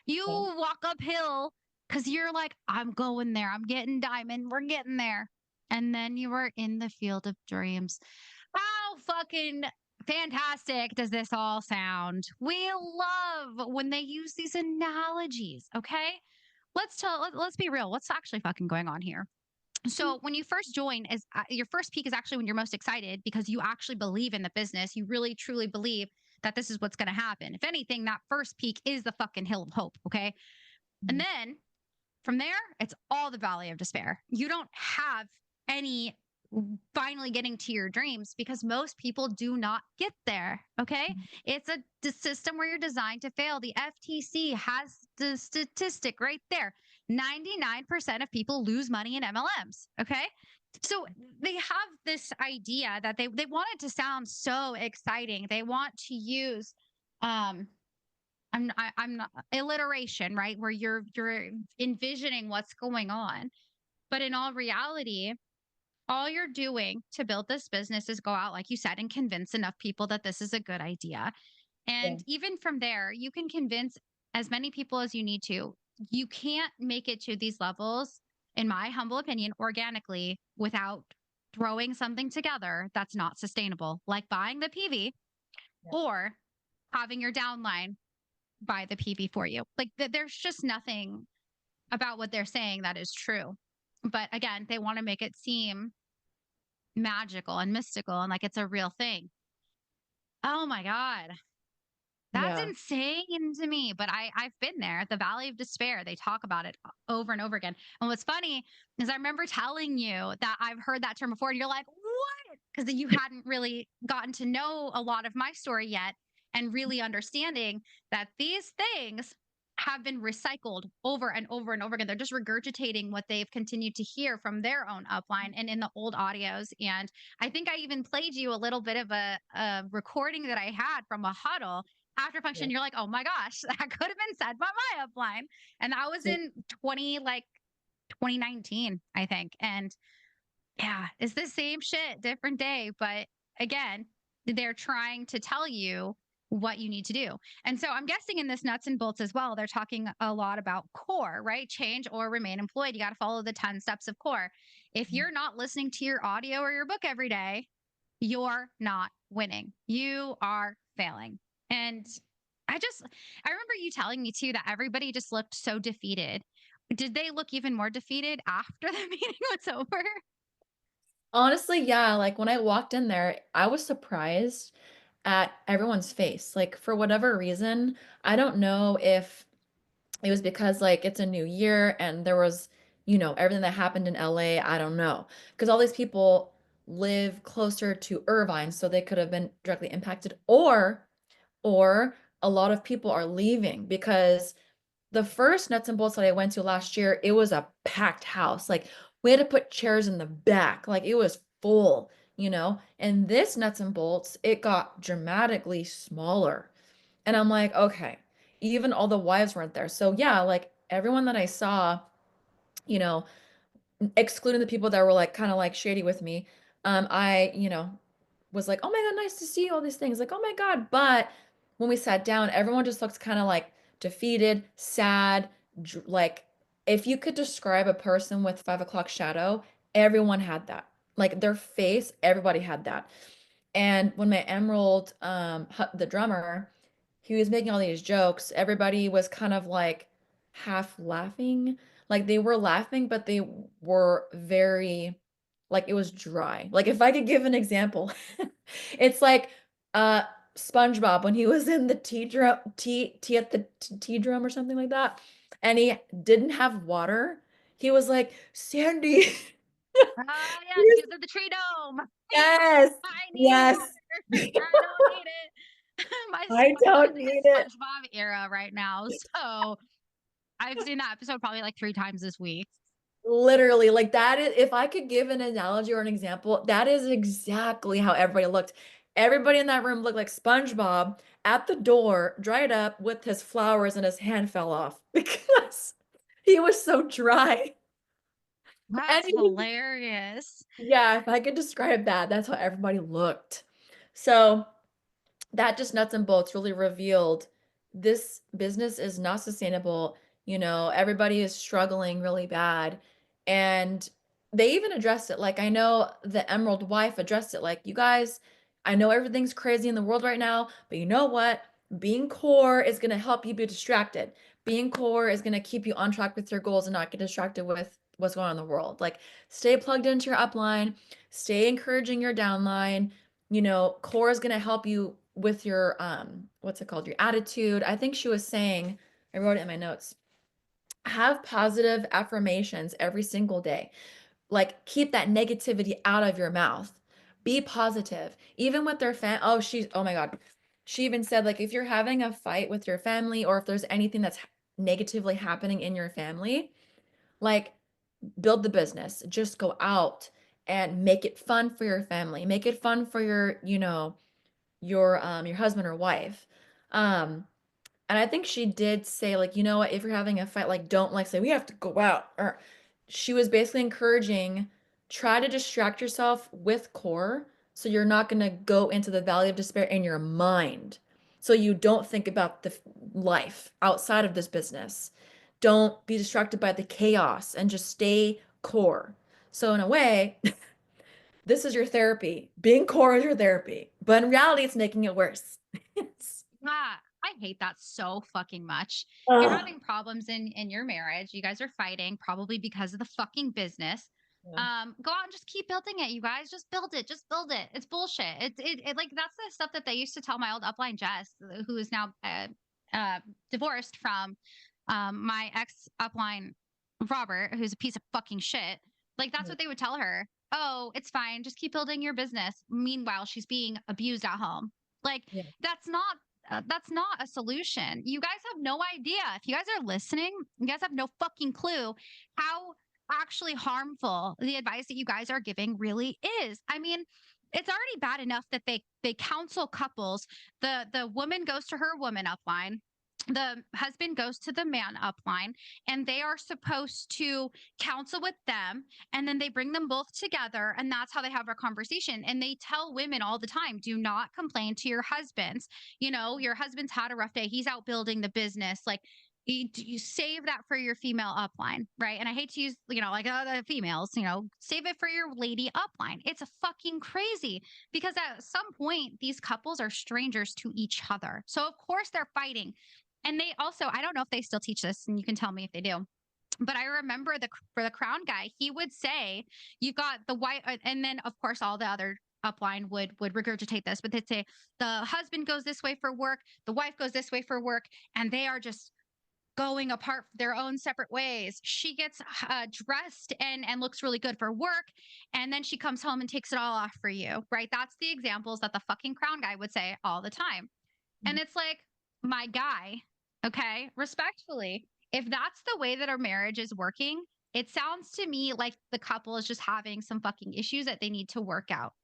You Yeah. walk uphill because you're like, I'm going there. I'm getting diamond. We're getting there. And then you are in the field of dreams. How fucking fantastic does this all sound? We love when they use these analogies, okay? Let's be real. What's actually fucking going on here? So when you first join is your first peak is actually when you're most excited because you actually believe in the business. You really truly believe that this is what's going to happen. If anything, that first peak is the fucking hill of hope, okay? And Mhm. then from there, it's all the valley of despair. You don't have any finally getting to your dreams because most people do not get there. Okay. It's a system where you're designed to fail. The FTC has the statistic right there 99% of people lose money in MLMs. Okay. So they have this idea that they want it to sound so exciting. They want to use um I'm not alliteration, right? Where you're envisioning what's going on. But in all reality, all you're doing to build this business is go out, like you said, and convince enough people that this is a good idea. Yeah. And even from there, you can convince as many people as you need to. You can't make it to these levels, in my humble opinion, organically without throwing something together that's not sustainable, like buying the PV Yeah. or having your downline buy the PV for you. Like there's just nothing about what they're saying that is true. But again, they want to make it seem magical and mystical and like it's a real thing. Oh my God. That's Yeah. insane to me. But I've been there, the Valley of Despair. They talk about it over and over again. And what's funny is I remember telling you that I've heard that term before, and you're like, what? Because you hadn't really gotten to know a lot of my story yet and really understanding that these things have been recycled over and over and over again. They're just regurgitating what they've continued to hear from their own upline and in the old audios. And I think I even played you a little bit of a recording that I had from a huddle after Yeah. function. You're like, oh my gosh, that could have been said by my upline. And that was Yeah. in 2019, I think. And yeah, it's the same shit, different day. But again, they're trying to tell you what you need to do. And so I'm guessing in this nuts and bolts as well, they're talking a lot about core, right? Change or remain employed. You got to follow the 10 steps of core. If you're not listening to your audio or your book every day, you're not winning. You are failing. And I remember you telling me too that everybody just looked so defeated. Did they look even more defeated after the meeting was over? Honestly, yeah, like, when I walked in there, I was surprised at everyone's face, like, for whatever reason, I don't know if it was because, like, it's a new year and there was, everything that happened in LA, I don't know, because all these people live closer to Irvine, so they could have been directly impacted, or a lot of people are leaving because the first Nuts and Bolts that I went to last year, it was a packed house. Like, we had to put chairs in the back. Like, it was full, And this Nuts and Bolts, it got dramatically smaller. And I'm like, okay, even all the wives weren't there. So yeah, like everyone that I saw, you know, excluding the people that were like kind of like shady with me, I, was like, oh my God, nice to see you, all these things. Like, oh my God. But when we sat down, everyone just looked kind of like defeated, sad, like if you could describe a person with 5 o'clock shadow, everyone had that. Like their face, everybody had that. And when my Emerald, the drummer, he was making all these jokes, everybody was kind of like half laughing. Like they were laughing, but they were very, like it was dry. Like if I could give an example, it's like uh SpongeBob when he was in the tea at the tea drum or something like that, and he didn't have water. He was like, Sandy. Ah, He yeah, he was- was at the tree dome. Yes, I need yes. water. I don't need it. I I'm don't in the need it. SpongeBob era right now, so I've seen that episode probably like 3 times this week. Literally, like that is, if I could give an analogy or an example, that is exactly how everybody looked. Everybody in that room looked like SpongeBob at the door, dried up with his flowers and his hand fell off because he was so dry. And That's he was, hilarious. yeah, if I could describe that, that's how everybody looked. So that just nuts and bolts really revealed this business is not sustainable. Everybody is struggling really bad. And they even addressed it. Like, I know the Emerald wife addressed it. Like, you guys, I know everything's crazy in the world right now, but you know what? Being core is going to help you be distracted. Being core is going to keep you on track with your goals and not get distracted with what's going on in the world. Like, stay plugged into your upline, stay encouraging your downline. Core is going to help you with your what's it called, your attitude. I think she was saying, I wrote it in my notes, have positive affirmations every single day. Like keep that negativity out of your mouth. Be positive even with their oh my God, she even said, like, if you're having a fight with your family or if there's anything that's negatively happening in your family, like, build the business, just go out and make it fun for your family, make it fun for your husband or wife. Um, and I think she did say, like, you know what, if you're having a fight, like, don't like say we have to go out. Or she was basically encouraging, try to distract yourself with core so you're not gonna go into the valley of despair in your mind. So you don't think about the life outside of this business. Don't be distracted by the chaos and just stay core. So in a way, this is your therapy. Being core is your therapy. But in reality, it's making it worse. It's, Yeah, I hate that so fucking much. You're oh, having problems in your marriage. You guys are fighting probably because of the fucking business. yeah, Go out and just keep building it, you guys. Just build it. Just build it. It's bullshit. It like that's the stuff that they used to tell my old upline Jess, who is now divorced from my ex upline Robert, who's a piece of fucking shit. Like that's yeah, what they would tell her. Oh, it's fine. Just keep building your business. Meanwhile, she's being abused at home. Like yeah. that's not a solution. You guys have no idea. If you guys are listening, you guys have no fucking clue how actually harmful the advice that you guys are giving really is. I mean, it's already bad enough that they counsel couples. The woman goes to her woman upline. The husband goes to the man upline, and they are supposed to counsel with them, and then they bring them both together, and that's how they have a conversation. And they tell women all the time, do not complain to your husbands. Your husband's had a rough day, he's out building the business. Like, you save that for your female upline, right? And I hate to use, like, the females, save it for your lady upline. It's a fucking crazy, because at some point these couples are strangers to each other, so of course they're fighting. And they also, I don't know if they still teach this, and you can tell me if they do, But I remember for the crown guy, he would say, "You got the wife," and then of course all the other upline would regurgitate this, but they'd say the husband goes this way for work, the wife goes this way for work, and they are just going apart their own separate ways. She gets dressed and looks really good for work, and then she comes home and takes it all off for you, right? That's the examples that the fucking crown guy would say all the time. And Mhm. it's like, my guy, okay, respectfully, if that's the way that our marriage is working, it sounds to me like the couple is just having some fucking issues that they need to work out.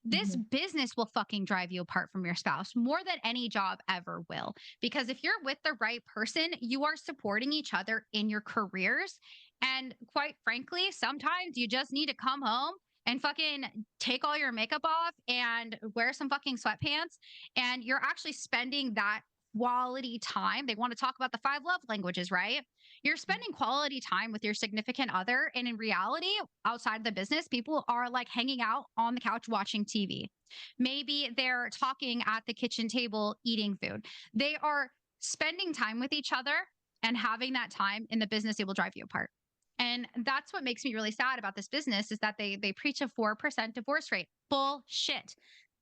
This Mhm. business will fucking drive you apart from your spouse more than any job ever will. Because if you're with the right person, you are supporting each other in your careers. And quite frankly, sometimes you just need to come home and fucking take all your makeup off and wear some fucking sweatpants. And you're actually spending that quality time. They want to talk about the five love languages, right? You're spending quality time with your significant other. And in reality, outside the business, people are like hanging out on the couch watching TV. Maybe they're talking at the kitchen table eating food. They are spending time with each other, and having that time in the business, it will drive you apart. And that's what makes me really sad about this business is that they preach a 4% divorce rate. Bullshit.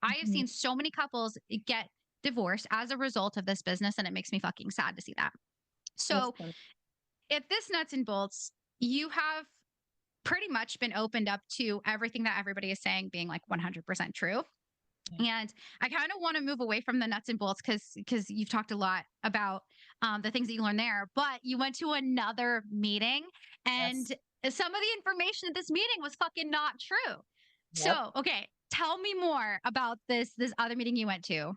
I have Mhm. seen so many couples get divorced as a result of this business, and it makes me fucking sad to see that. That's So, fun. if this nuts and bolts, you have pretty much been opened up to everything that everybody is saying being like 100% true. Yeah. And I kind of want to move away from the nuts and bolts because you've talked a lot about the things that you learned there, but you went to another meeting, and Yes. some of the information at this meeting was fucking not true. Yep. So, okay, tell me more about this other meeting you went to.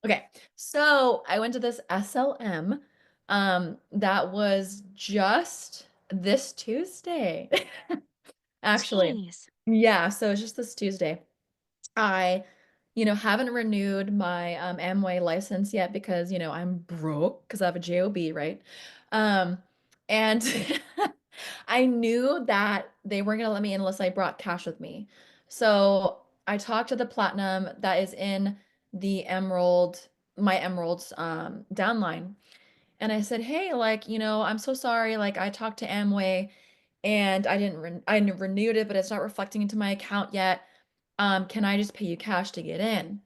Okay. So I went to this SLM. That was just this Tuesday. Actually. Jeez. Yeah, so it's just this Tuesday. I, haven't renewed my Amway license yet because, I'm broke because I have a job, right? Um, and I knew that they weren't gonna let me in unless I brought cash with me. So I talked to the platinum that is in the my emeralds downline. And I said, hey, like, I'm so sorry. Like I talked to Amway and I renewed it, but it's not reflecting into my account yet. Can I just pay you cash to get in?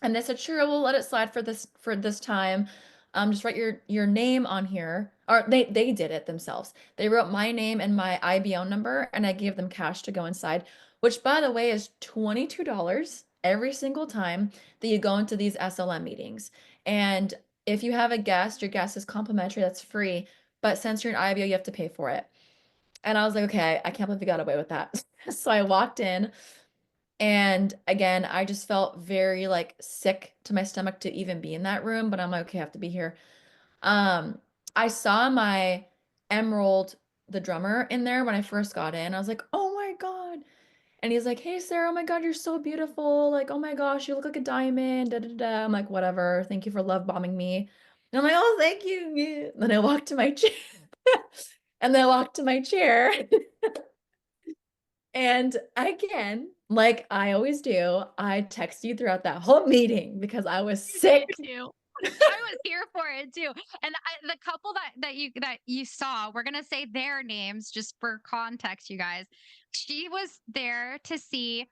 And they said, sure, we'll let it slide for this time. Just write your name on here. Or they did it themselves. They wrote my name and my IBO number, and I gave them cash to go inside, which by the way is $22 every single time that you go into these SLM meetings. And if you have a guest, your guest is complimentary, that's free. But since you're an IBO, you have to pay for it. And I was like, okay, I can't believe we got away with that. So I walked in and again, I just felt very like sick to my stomach to even be in that room, but I'm like, okay, I have to be here. Um, I saw my Emerald, the drummer, in there when I first got in. I was like, oh my God. And he's like, hey, Sarah, oh my God, you're so beautiful. Like, oh my gosh, you look like a diamond. Da, da, da. I'm like, whatever. Thank you for love bombing me. And I'm like, oh, thank you. Yeah. Then I walked to my chair. And then I walked to my chair. And again, like I always do, I text you throughout that whole meeting because I was You did sick. too. I was here for it too. And the couple that you saw, we're gonna say their names just for context, you guys. She was there to see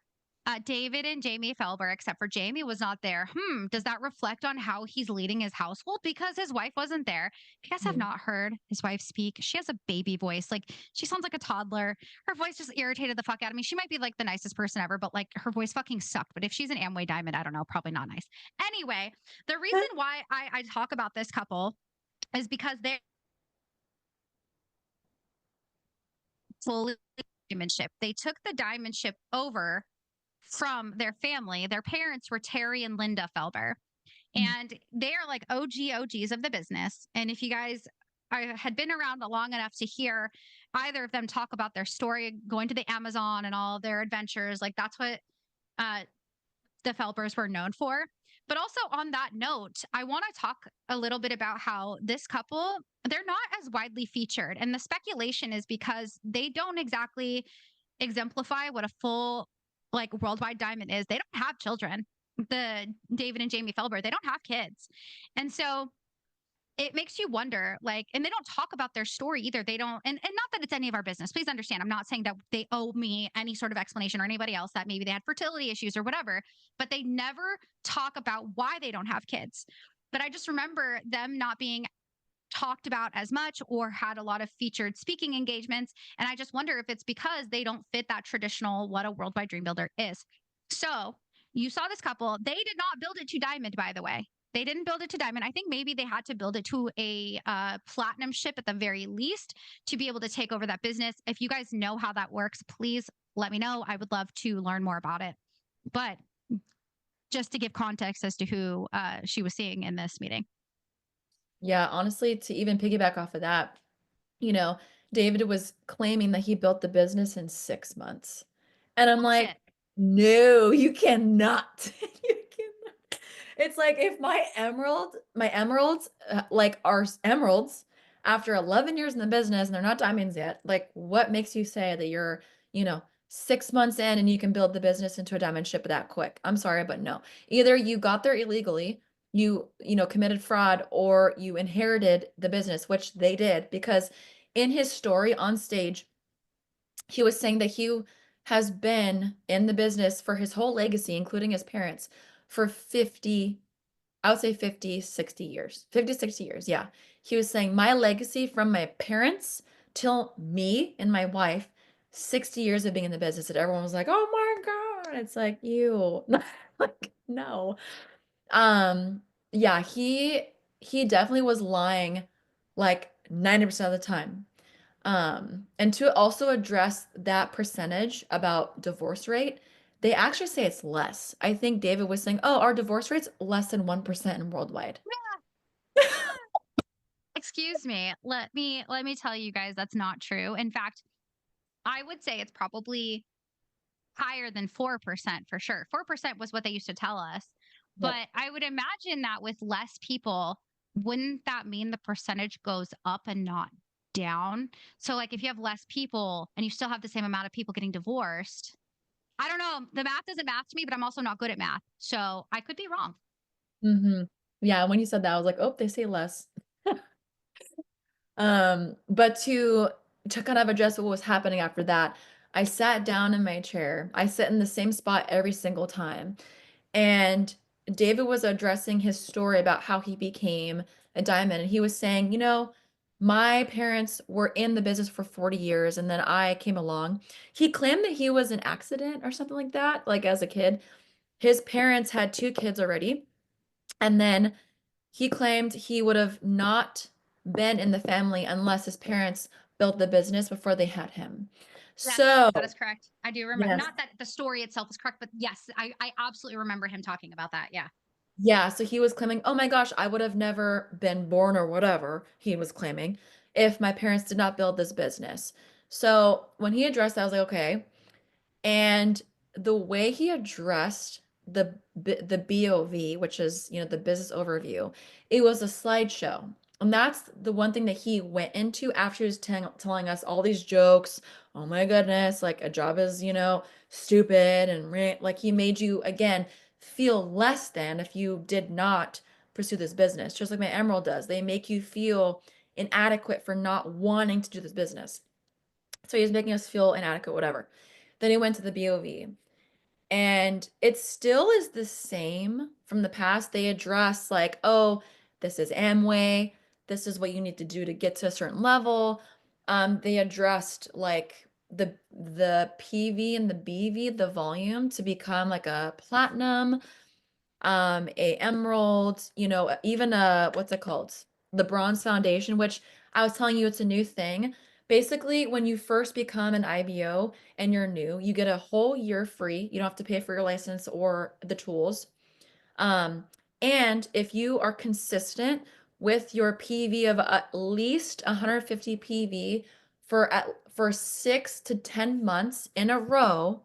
David and Jamie Felber, except for Jamie was not there. Does that reflect on how he's leading his household? Because his wife wasn't there. If you guys have Mhm. not heard his wife speak, she has a baby voice. Like she sounds like a toddler. Her voice just irritated the fuck out of me. She might be like the nicest person ever, but like her voice fucking sucked. But if she's an Amway Diamond, I don't know, probably not nice. Anyway, the reason why I talk about this couple is because they're fully diamondship. They took the diamondship over from their family. Their parents were Terry and Linda Felber, Mhm. and they are like OGs of the business. And if you guys I had been around long enough to hear either of them talk about their story going to the Amazon and all their adventures, like that's what uh, the Felbers were known for. But also on that note, I want to talk a little bit about how this couple, they're not as widely featured. And the speculation is because they don't exactly exemplify what a full like worldwide diamond is. They don't have children. The David and Jamie Felber, they don't have kids. And so it makes you wonder, like, and they don't talk about their story either. They don't, and not that it's any of our business. Please understand. I'm not saying that they owe me any sort of explanation or anybody else that maybe they had fertility issues or whatever, but they never talk about why they don't have kids. But I just remember them not being talked about as much or had a lot of featured speaking engagements. And I just wonder if it's because they don't fit that traditional what a worldwide dream builder is. So you saw this couple. They did not build it to diamond, by the way. They didn't build it to diamond. I think maybe they had to build it to a platinum ship at the very least to be able to take over that business. If you guys know how that works, please let me know. I would love to learn more about it. But just to give context as to who she was seeing in this meeting. Yeah, honestly, to even piggyback off of that, you know, David was claiming that he built the business in 6 months. And I'm like, Bullshit. "No, you cannot." You cannot. It's like if my emeralds, like, are emeralds after 11 years in the business and they're not diamonds yet, like, what makes you say that you're, you know, 6 months in and you can build the business into a diamond ship that quick? I'm sorry, but no. Either you got there illegally, committed fraud, or you inherited the business, which they did, because in his story on stage, he was saying that he has been in the business for his whole legacy, including his parents, for 50, I would say 50, 60 years. 50, 60 years, yeah. He was saying, my legacy from my parents till me and my wife, 60 years of being in the business, and everyone was like, oh my God. It's like, you, like, no. Um, yeah, he definitely was lying like 90% of the time. And to also address that percentage about divorce rate, they actually say it's less. I think David was saying, "Oh, our divorce rate's less than 1% in worldwide." Excuse me. Let me tell you guys that's not true. In fact, I would say it's probably higher than 4% for sure. 4% was what they used to tell us. Yep. But I would imagine that with less people, wouldn't that mean the percentage goes up and not down? So like if you have less people and you still have the same amount of people getting divorced, I don't know. The math doesn't math to me, but I'm also not good at math. So I could be wrong. Mhm. Yeah, when you said that, I was like, "Oh, they say less." But to kind of address what was happening after that, I sat down in my chair. I sit in the same spot every single time. And David was addressing his story about how he became a diamond. And he was saying, my parents were in the business for 40 years and then I came along. He claimed that he was an accident or something like that, like as a kid. His parents had two kids already. And then he claimed he would have not been in the family unless his parents built the business before they had him. Yes, So, that is correct. I do remember. yes. Not that the story itself is correct, but yes, I absolutely remember him talking about that. Yeah. Yeah, so he was claiming, "Oh my gosh, I would have never been born," or whatever he was claiming, "if my parents did not build this business." So, when he addressed that, I was like, "Okay." And the way he addressed the BOV, which is, the business overview, it was a slideshow. And that's the one thing that he went into after he was telling us all these jokes. Oh my goodness, like a job is, stupid and like he made you again feel less than if you did not pursue this business, just like my Emerald does. They make you feel inadequate for not wanting to do this business. So he's making us feel inadequate, whatever. Then he went to the BOV. And it still is the same from the past. They address like, oh, this is Amway. This is what you need to do to get to a certain level. They addressed like the PV and the BV, the volume to become like a platinum, a emerald, even a what's it called? The bronze foundation, which I was telling you it's a new thing. Basically, when you first become an IBO and you're new, you get a whole year free. You don't have to pay for your license or the tools. Um, and if you are consistent with your PV of at least 150 PV for 6 to 10 months in a row,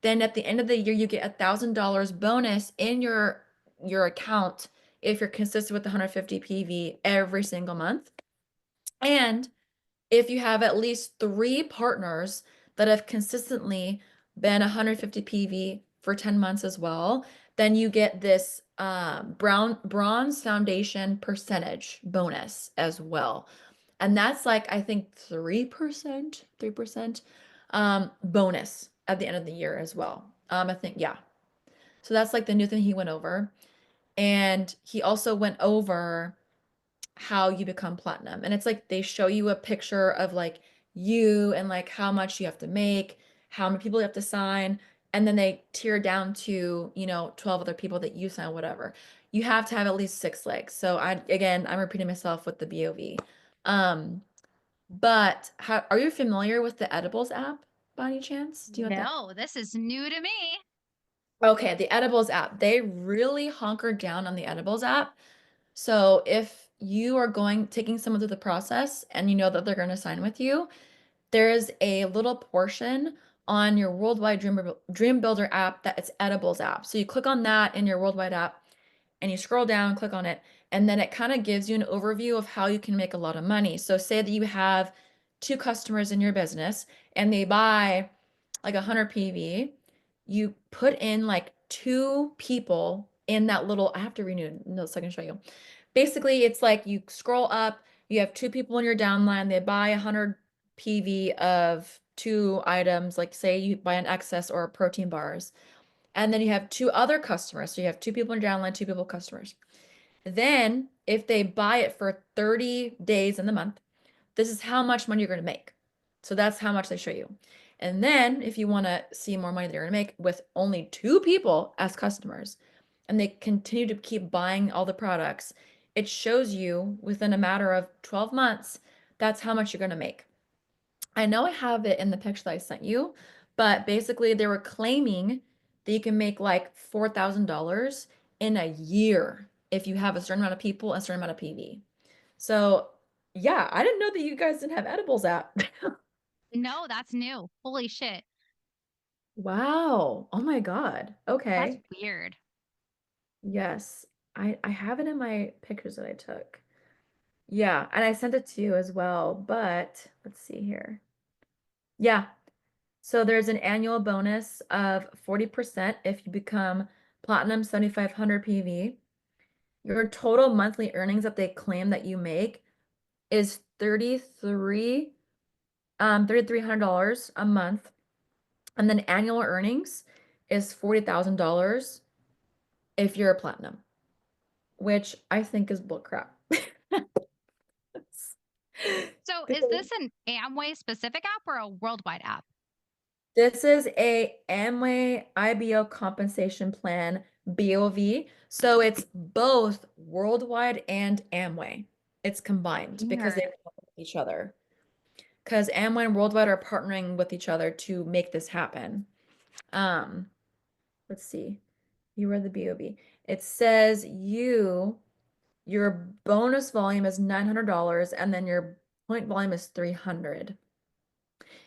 then at the end of the year, you get $1,000 bonus in your account if you're consistent with the 150 PV every single month. And if you have at least 3 partners that have consistently been 150 PV for 10 months as well, then you get this bronze foundation percentage bonus as well. And that's like I think 3% bonus at the end of the year as well. I think yeah. So that's like the new thing he went over. And he also went over how you become platinum. And it's like they show you a picture of like you and like how much you have to make, how many people you have to sign, and then they tier down to, 12 other people that you sign, whatever. You have to have at least 6 legs. So I'm repeating myself with the BOV. Um, but how are you familiar with the edibles app by any chance? Do you know what that? No, this is new to me. Okay, the edibles app. They really hunkered down on the edibles app. So if you are taking someone through the process and you know that they're going to sign with you, there is a little portion on your Worldwide Dream Builder app that it's edibles app. So you click on that in your Worldwide app and you scroll down, click on it, and then it kind of gives you an overview of how you can make a lot of money. So say that you have two customers in your business and they buy like 100 PV, you put in like two people in that little, I have to renew notes so I can show you. Basically, it's like you scroll up, you have two people in your downline, they buy 100 PV of two items, like say you buy an excess or protein bars. And then you have two other customers. So you have two people in your downline, two people customers. Then if they buy it for 30 days in the month, this is how much money you're going to make. So that's how much they show you. And then if you want to see more money that you're going to make with only two people as customers, and they continue to keep buying all the products, it shows you within a matter of 12 months, that's how much you're going to make. I know I have it in the picture that I sent you, but basically they were claiming that you can make like $4,000 in a year if you have a certain amount of people and a certain amount of PV. So yeah, I didn't know that you guys didn't have edibles app. No, that's new. Holy shit. Wow. Oh my God. That's Okay. weird. Yes. I have it in my pictures that I took. Yeah, and I sent it to you as well, but let's see here. Yeah. So there's an annual bonus of 40% if you become Platinum 7500 PV. Your total monthly earnings that they claim that you make is 3,300 a month. And then annual earnings is $40,000 if you're a platinum, which I think is bullcrap. So is Because this an Amway specific app or a worldwide app? this is a Amway IBO compensation plan BOV. So it's both worldwide and Amway. It's combined because they Weird. work with each other. Because Amway and Worldwide are partnering with each other to make this happen. Um, let's see. You are the BOV. It says your bonus volume is $900 and then your point volume is 300.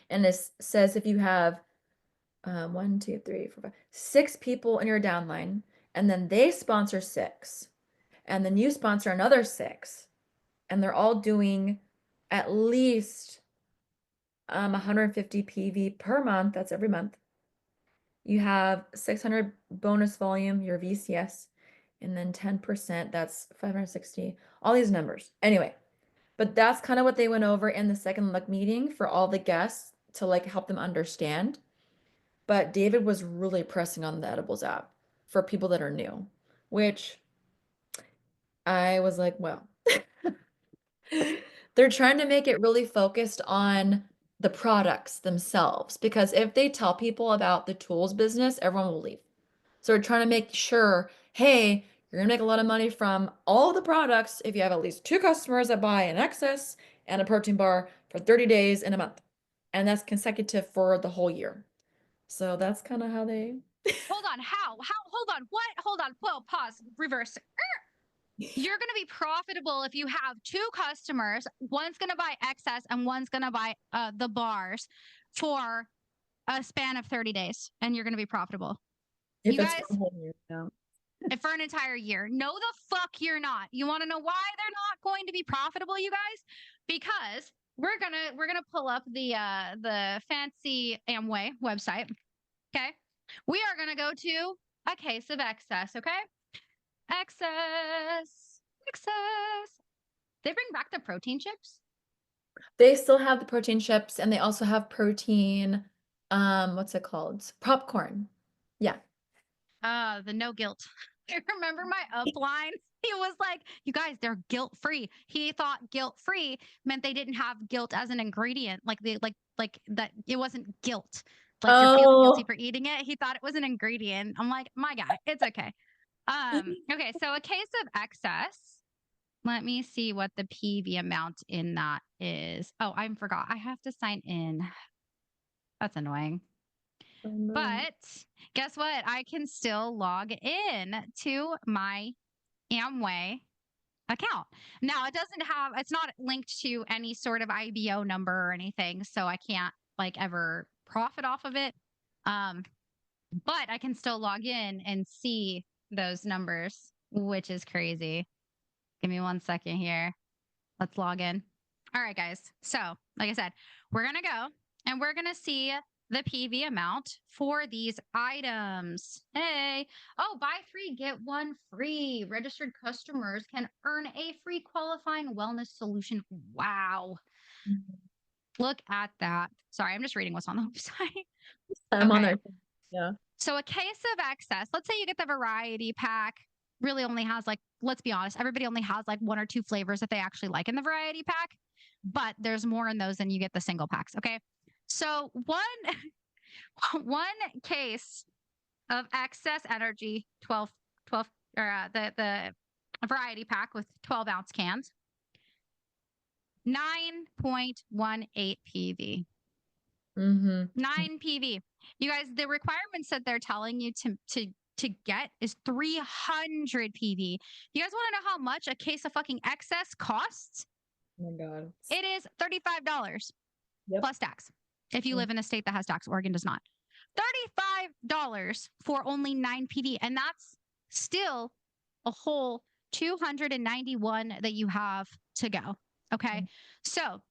And it says if you have one, two, three, four, five, 6 people in your downline, and then they sponsor 6, and then you sponsor another 6, and they're all doing at least 150 PV per month. That's every month. You have 600 bonus volume, your VCS, and then 10%, that's 560. All these numbers. Anyway, but that's kind of what they went over in the second look meeting for all the guests to like help them understand. But David was really pressing on the edibles app for people that are new, which I was like, well, they're trying to make it really focused on the products themselves because if they tell people about the tools business, everyone will leave. So we're trying to make sure, hey, you're gonna make a lot of money from all the products if you have at least two customers that buy an excess and a protein bar for 30 days in a month. And that's consecutive for the whole year. So that's kind of how they Hold on. Hold on. What? Hold on. Whoa, pause. Reverse. You're going to be profitable if you have two customers. One's going to buy excess and one's going to buy the bars for a span of 30 days. And you're going to be profitable. if You it's for guys, a whole year. Yeah. for an entire year. No, the fuck you're not. You want to know why they're not going to be profitable, you guys? Because we're gonna pull up the fancy Amway website. Okay. We are gonna go to a case of excess. Okay. Excess. Excess. They bring back the protein chips. They still have the protein chips and they also have protein, what's it called? Popcorn. Yeah. The no guilt. I remember my upline. He was like, "You guys, they're guilt free." He thought guilt free meant they didn't have guilt as an ingredient, like they like that it wasn't guilt. Like you're feeling guilty Oh. for eating it. He thought it was an ingredient. I'm like, my guy, it's okay. Okay, so a case of excess. Let me see what the PV amount in that is. Oh, I forgot. I have to sign in. That's annoying. Oh, no. But guess what? I can still log in to my Amway account. Now, it doesn't have, it's not linked to any sort of IBO number or anything. So I can't like ever profit off of it. Um, but I can still log in and see those numbers, which is crazy. Give me 1 second here. Let's log in. All right, guys. So, like I said, we're going to go and we're going to see the PV amount for these items. Hey, oh, buy three, get one free. Registered customers can earn a free qualifying wellness solution. Wow. Look at that. Sorry, I'm just reading what's on the website. I'm on Okay. there. Yeah. So, a case of excess, let's say you get the variety pack, really only has like, let's be honest, everybody only has like one or two flavors that they actually like in the variety pack, but there's more in those than you get the single packs. Okay. So, one case of excess energy, 12 or the variety pack with 12-ounce cans, 9.18 PV. Mhm. 9 PV. You guys, the requirements that they're telling you to get is 300 PV. You guys want to know how much a case of fucking excess costs? Oh my God. It is $35 Yep. plus tax. If you Mm. live in a state that has tax, Oregon does not. $35 for only 9 PV. And that's still a whole 291 that you have to go. Okay. So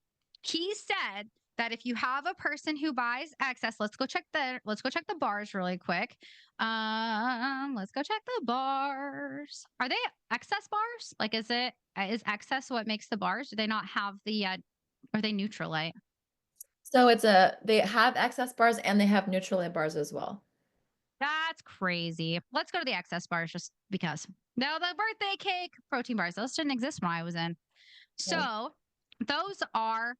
he said that if you have a person who buys excess, let's go check the bars really quick. Let's go check the bars. Are they excess bars? Like is excess what makes the bars? Do they not have the are they Neutralite? So they have excess bars and they have Nutrilite bars as well. That's crazy. Let's go to the excess bars just because. Now, the birthday cake protein bars, those didn't exist when I was in. Yeah. So those are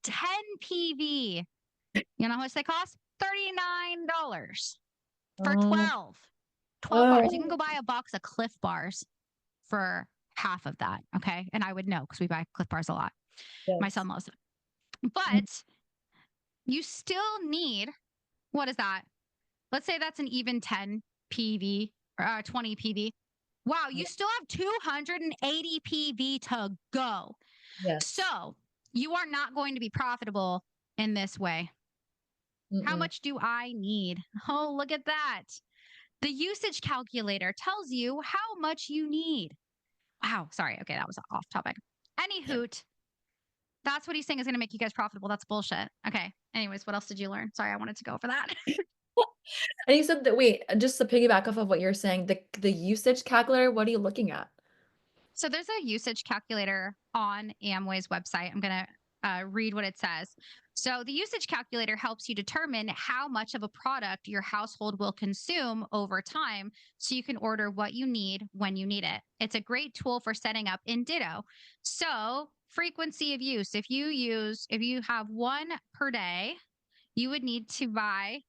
10 PV. You know how much they cost? $39 for Oh. 12. 12 bars. You can go Oh. buy a box of Cliff bars for half of that. Okay. And I would know because we buy Cliff bars a lot. My Yes. son loves it. But you still need, what is that? Let's say that's an even 10 PV or 20 PV. Wow, you still have 280 PV to go. Yes. So you are not going to be profitable in this way. How Mm-mm. much do I need? Oh, look at that. The usage calculator tells you how much you need. Wow, sorry. Okay, that was off topic. Any hoot, that's what he's saying is going to make you guys profitable. That's bullshit. Okay. Anyways, what else did you learn? Sorry, I wanted to go for that. And you said that, wait, just to piggyback off of what you're saying, the usage calculator, what are you looking at? So there's a usage calculator on Amway's website. I'm going to read what it says. So the usage calculator helps you determine how much of a product your household will consume over time so you can order what you need when you need it. It's a great tool for setting up in Ditto. So frequency of use, if you have one per day, you would need to buy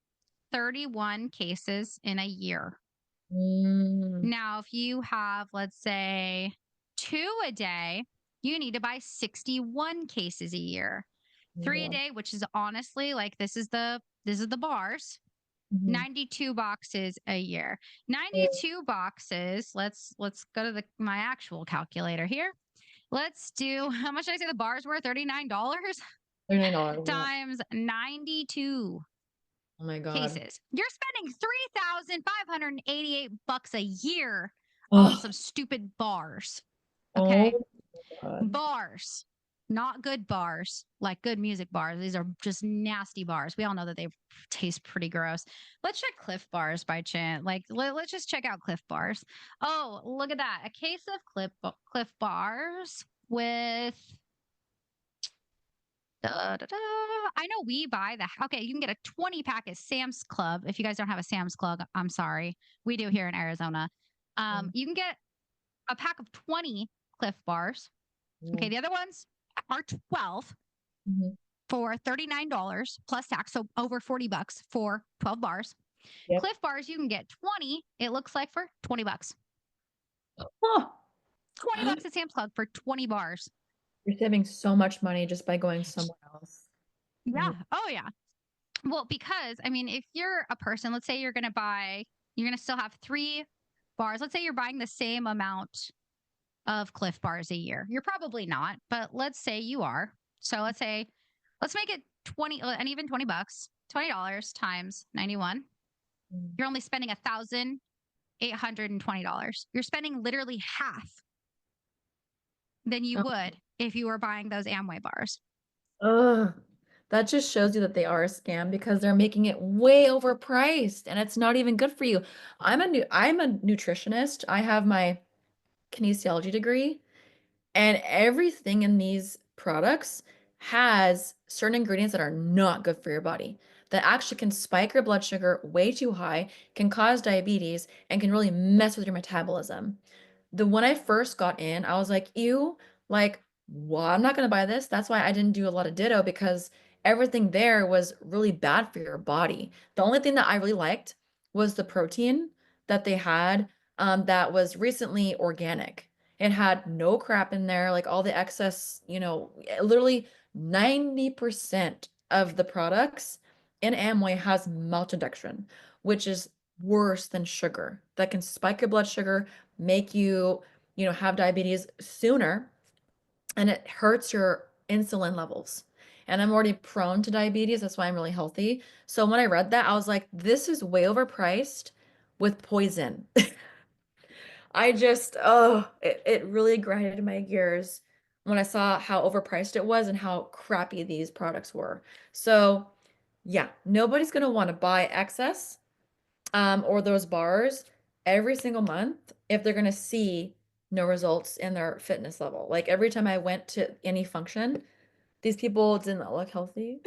31 cases in a year. Mm. Now, if you have, let's say, two a day, you need to buy 61 cases a year. Oh my Three a God. day, which is honestly like this is the bars. Mhm. 92 boxes a year. Oh, 92 boxes. Let's go to my actual calculator here. Let's do how much did I say the bars were? $39 $39. Yeah. times 92 Oh my God. cases. You're spending 3,588 bucks a year on Oh, some stupid bars. Okay? oh my God. Bars. not good bars, like good music bars. These are just nasty bars. We all know that they taste pretty gross. Let's check Cliff Bars by chance. Like, let's just check out Cliff Bars. Oh, look at that. A case of Cliff Bars with I know we buy the okay. You can get a 20 pack at Sam's Club. If you guys don't have a Sam's Club, I'm sorry. We do here in Arizona. Mm, You can get a pack of 20 Cliff Bars. Okay, mm, the other ones are 12 mhm. for $39 plus tax, so over $40 for 12 bars. Yep. Cliff Bars you can get 20. It looks like for $20. Oh, $20 at Sam's Club for 20 bars. you're saving so much money just by going somewhere else. Yeah. Mm, Oh yeah. Well, because I mean, if you're a person, let's say you're going to still have 3 bars. Let's say you're buying the same amount of Cliff Bars a year. You're probably not, but let's say you are. So let's make it 20, and even $20, $20 times 91. mm. You're only spending $1,820. You're spending literally half than you would if you were buying those Amway bars. Ugh. That just shows you that they are a scam because they're making it way overpriced and it's not even good for you. I'm a nutritionist. I have my kinesiology degree and everything in these products has certain ingredients that are not good for your body that actually can spike your blood sugar way too high, can cause diabetes, and can really mess with your metabolism. The when I first got in, I was like, ew, like, well, I'm not gonna buy this. That's why I didn't do a lot of Ditto because everything there was really bad for your body. The only thing that I really liked was the protein that they had that was recently organic. It had no crap in there, like all the excess, literally 90% of the products in Amway has maltodextrin, which is worse than sugar. That can spike your blood sugar, make you, have diabetes sooner, and it hurts your insulin levels. And I'm already prone to diabetes. That's why I'm really healthy. So when I read that, I was like, this is way overpriced with poison. It really grinded my gears when I saw how overpriced it was and how crappy these products were. So, yeah, nobody's going to want to buy excess or those bars every single month if they're going to see no results in their fitness level. Like every time I went to any function, these people didn't look healthy.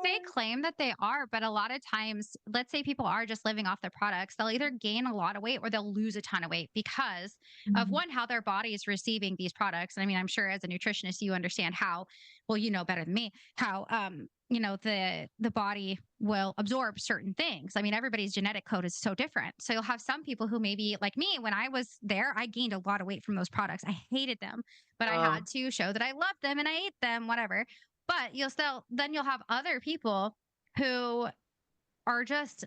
They claim that they are, but a lot of times, let's say people are just living off their products, they'll either gain a lot of weight or they'll lose a ton of weight because of Mhm. one, how their body is receiving these products. And I mean, I'm sure as a nutritionist, you understand how, well, you know better than me, how, the body will absorb certain things. I mean, everybody's genetic code is so different. So you'll have some people who maybe like me, when I was there, I gained a lot of weight from those products. I hated them, but I Oh, had to show that I loved them and I ate them, whatever. But you'll have other people who are just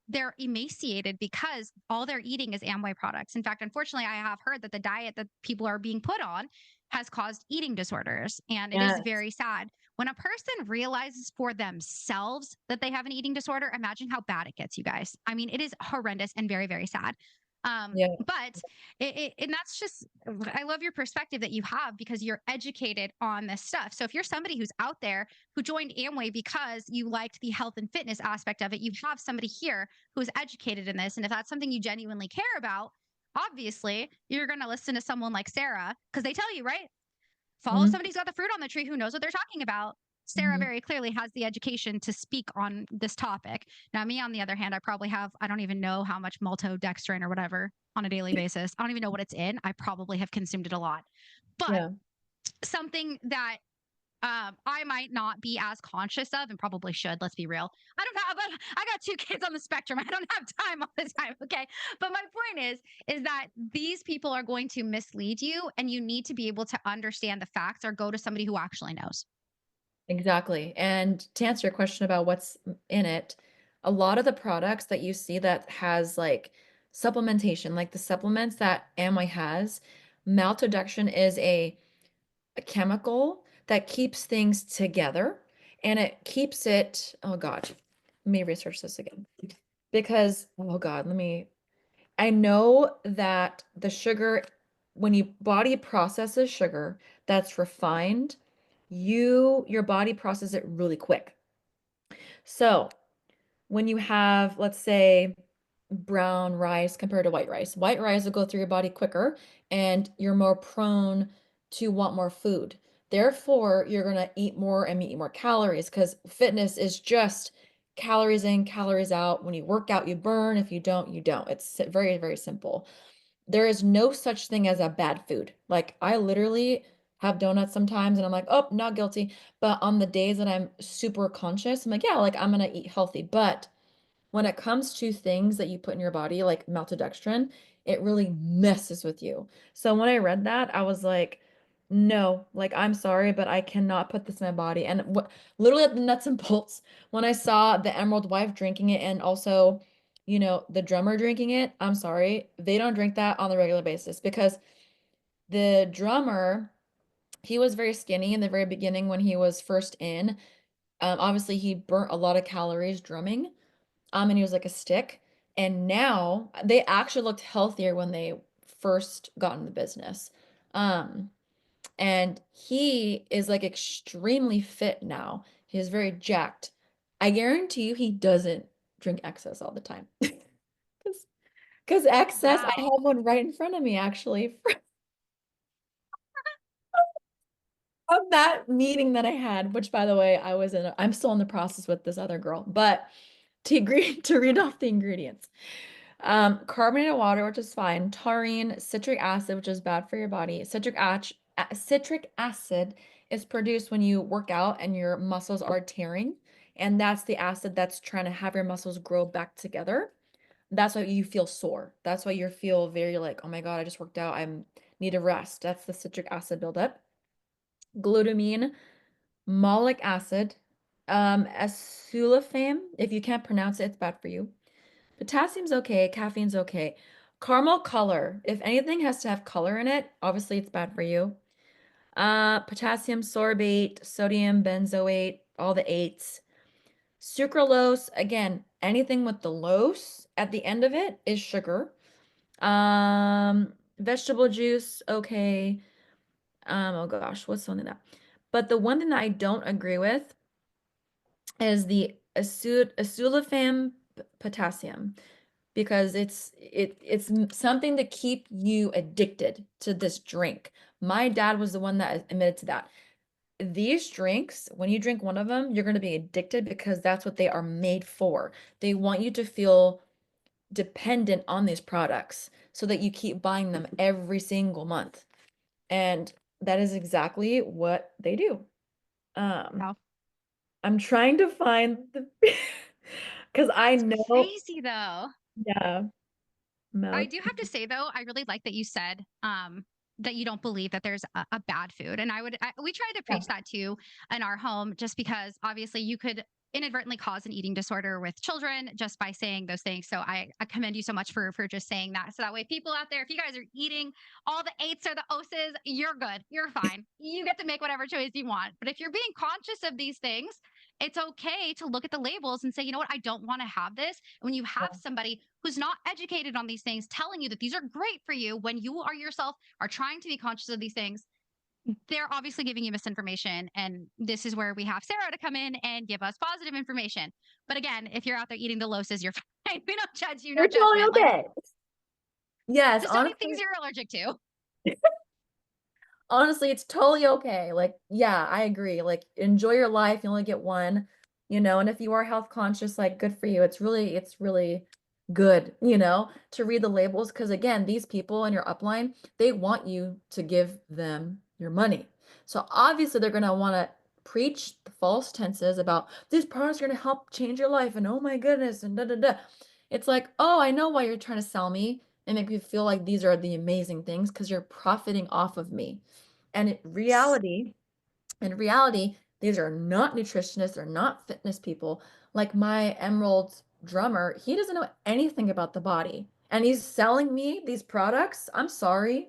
they're emaciated because all they're eating is Amway products. In fact, unfortunately, I have heard that the diet that people are being put on has caused eating disorders. And it is yes. very sad. When a person realizes for themselves that they have an eating disorder, imagine how bad it gets, you guys. I mean, it is horrendous and very, very sad. Yeah. But and that's just, I love your perspective that you have because you're educated on this stuff. So if you're somebody who's out there who joined Amway because you liked the health and fitness aspect of it, you have somebody here who is educated in this. And if that's something you genuinely care about, obviously you're going to listen to someone like Sarah because they tell you, right? Follow Mhm. somebody who's got the fruit on the tree who knows what they're talking about. Sarah Mhm. very clearly has the education to speak on this topic. Now, me, on the other hand, I probably have, I don't even know how much maltodextrin or whatever on a daily basis. I don't even know what it's in. I probably have consumed it a lot. But Yeah. something that I might not be as conscious of and probably should. Let's be real. I don't have, but I got 2 kids on the spectrum. I don't have time all the time. Okay. But my point is that these people are going to mislead you and you need to be able to understand the facts or go to somebody who actually knows. Exactly. And to answer your question about what's in it, a lot of the products that you see that has like supplementation, like the supplements that Amway has, maltodextrin is a chemical that keeps things together and it keeps it, oh God, let me research this again. Because, oh God, I know that the sugar when your body processes sugar that's refined, your body processes it really quick. So when you have, let's say, brown rice compared to white rice will go through your body quicker and you're more prone to want more food. Therefore, you're going to eat more and eat more calories because fitness is just calories in, calories out. When you work out, you burn. If you don't, you don't. It's very, very simple. There is no such thing as a bad food. Like I literally have donuts sometimes and I'm like, oh, not guilty. But on the days that I'm super conscious, I'm like, yeah, like I'm gonna eat healthy. But when it comes to things that you put in your body, like maltodextrin, it really messes with you. So when I read that, I was like, no, like I'm sorry, but I cannot put this in my body. And what literally at the nuts and bolts, when I saw the Emerald Wife drinking it and also, the drummer drinking it, I'm sorry, they don't drink that on the regular basis because the drummer, he was very skinny in the very beginning when he was first in. Obviously, he burnt a lot of calories drumming. And he was like a stick. And now they actually looked healthier when they first got in the business. Um, and he is like extremely fit now. He's very jacked. I guarantee you he doesn't drink excess all the time. Because excess, I Wow. have one right in front of me actually of that meeting that I had, which by the way, I'm still in the process with this other girl, but to agree to read off the ingredients. Carbonated water, which is fine. Taurine, citric acid, which is bad for your body. Citric acid is produced when you work out and your muscles are tearing, and that's the acid that's trying to have your muscles grow back together. That's why you feel sore. That's why you feel very like, oh my God, I just worked out. I need a rest. That's the citric acid buildup. Glutamine, malic acid, acesulfame. If you can't pronounce it, it's bad for you. Potassium's okay, caffeine's okay. Caramel color. If anything has to have color in it, obviously it's bad for you. Potassium sorbate, sodium benzoate, all the eights. Sucralose, again, anything with the lose at the end of it is sugar. Vegetable juice, okay. Oh gosh, what's something that? But the one thing that I don't agree with is the asulfame potassium because it's something to keep you addicted to this drink. My dad was the one that admitted to that. These drinks, when you drink one of them, you're going to be addicted because that's what they are made for. They want you to feel dependent on these products so that you keep buying them every single month. And that is exactly what they do. Um, Wow. I'm trying to find the because I That's know, crazy though. yeah, I mouth. do have to say though, I really like that you said that you don't believe that there's a bad food, and we try to Yeah. preach that too in our home, just because obviously you could inadvertently cause an eating disorder with children just by saying those things. So I commend you so much for just saying that. So that way, people out there, if you guys are eating all the eights or the oses, you're good, you're fine. You get to make whatever choice you want. But if you're being conscious of these things, it's okay to look at the labels and say, you know what, I don't want to have this. And when you have somebody who's not educated on these things telling you that these are great for you, when you are yourself are trying to be conscious of these things, they're obviously giving you misinformation. And this is where we have Sarah to come in and give us positive information. But again, if you're out there eating the loses, you're fine. We don't judge you, no You're totally judgment. Like, okay. Yes, just don't eat things you're allergic to. honestly, it's totally okay. Like, yeah, I agree. Like, enjoy your life. You only get one, and if you are health conscious, like, good for you. It's really good, to read the labels. Because again, these people in your upline, they want you to give them your money. So obviously, they're going to want to preach the false tenses about these products are going to help change your life. And oh my goodness, and da da da. It's like, oh, I know why you're trying to sell me and make me feel like these are the amazing things because you're profiting off of me. And in reality, these are not nutritionists, they're not fitness people. Like my Emerald drummer, he doesn't know anything about the body. And he's selling me these products. I'm sorry.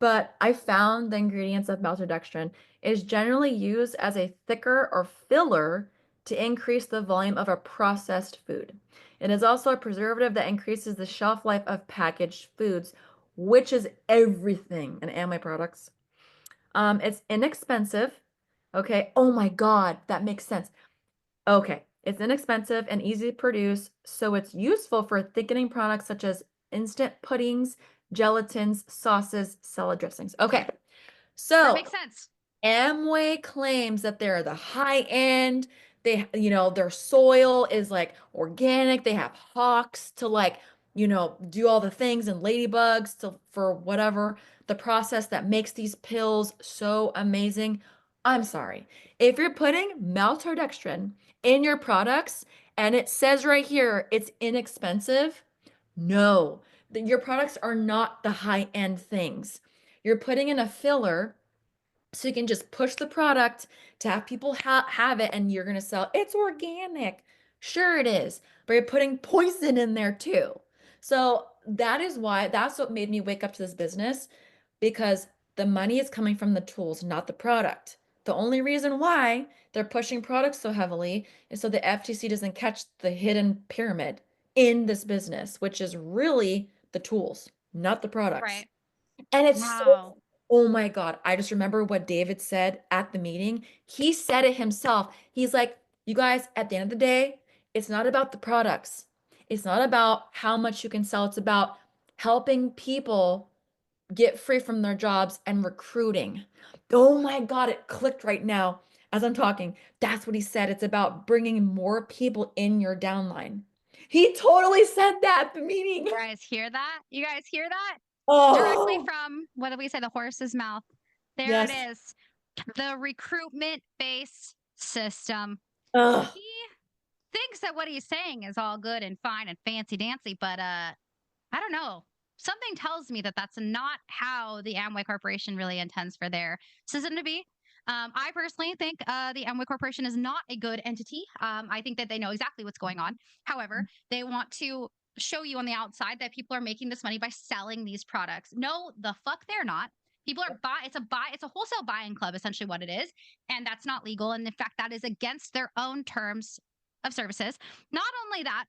But I found the ingredients of maltodextrin is generally used as a thicker or filler to increase the volume of a processed food. It is also a preservative that increases the shelf life of packaged foods which is everything in Amway products. It's inexpensive. Okay. Oh my God, that makes sense. Okay. It's inexpensive and easy to produce, so it's useful for thickening products such as instant puddings, gelatins, sauces, salad dressings. Okay. That So makes sense. Amway claims that they're the high end. They, their soil is like organic. They have hawks to like, do all the things and ladybugs to for whatever the process that makes these pills so amazing. I'm sorry. If you're putting maltodextrin in your products and it says right here it's inexpensive, no, your products are not the high end things. You're putting in a filler so you can just push the product to have people have it and you're going to sell. It's organic. Sure it is, but you're putting poison in there too. So that's what made me wake up to this business because the money is coming from the tools, not the product. The only reason why they're pushing products so heavily is so the FTC doesn't catch the hidden pyramid in this business, which is really the tools, not the products. Right. And it's so, Wow. oh my God. I just remember what David said at the meeting. He said it himself. He's like, you guys, at the end of the day, it's not about the products. It's not about how much you can sell. It's about helping people get free from their jobs and recruiting. Oh my God, it clicked right now as I'm talking. That's what he said. It's about bringing more people in your downline. He totally said that at the meeting. You guys hear that? You guys hear that? Directly Oh, from, what did we say, the horse's mouth. There it yes. is. The recruitment based system. Ugh. He thinks that what he's saying is all good and fine and fancy dancy, but I don't know. Something tells me that that's not how the Amway Corporation really intends for their system to be. I personally think the Amway Corporation is not a good entity. I think that they know exactly what's going on. However, they want to show you on the outside that people are making this money by selling these products. No, the fuck they're not. People are buy. It's a wholesale buying club, essentially what it is, and that's not legal. And in fact, that is against their own terms of services. Not only that,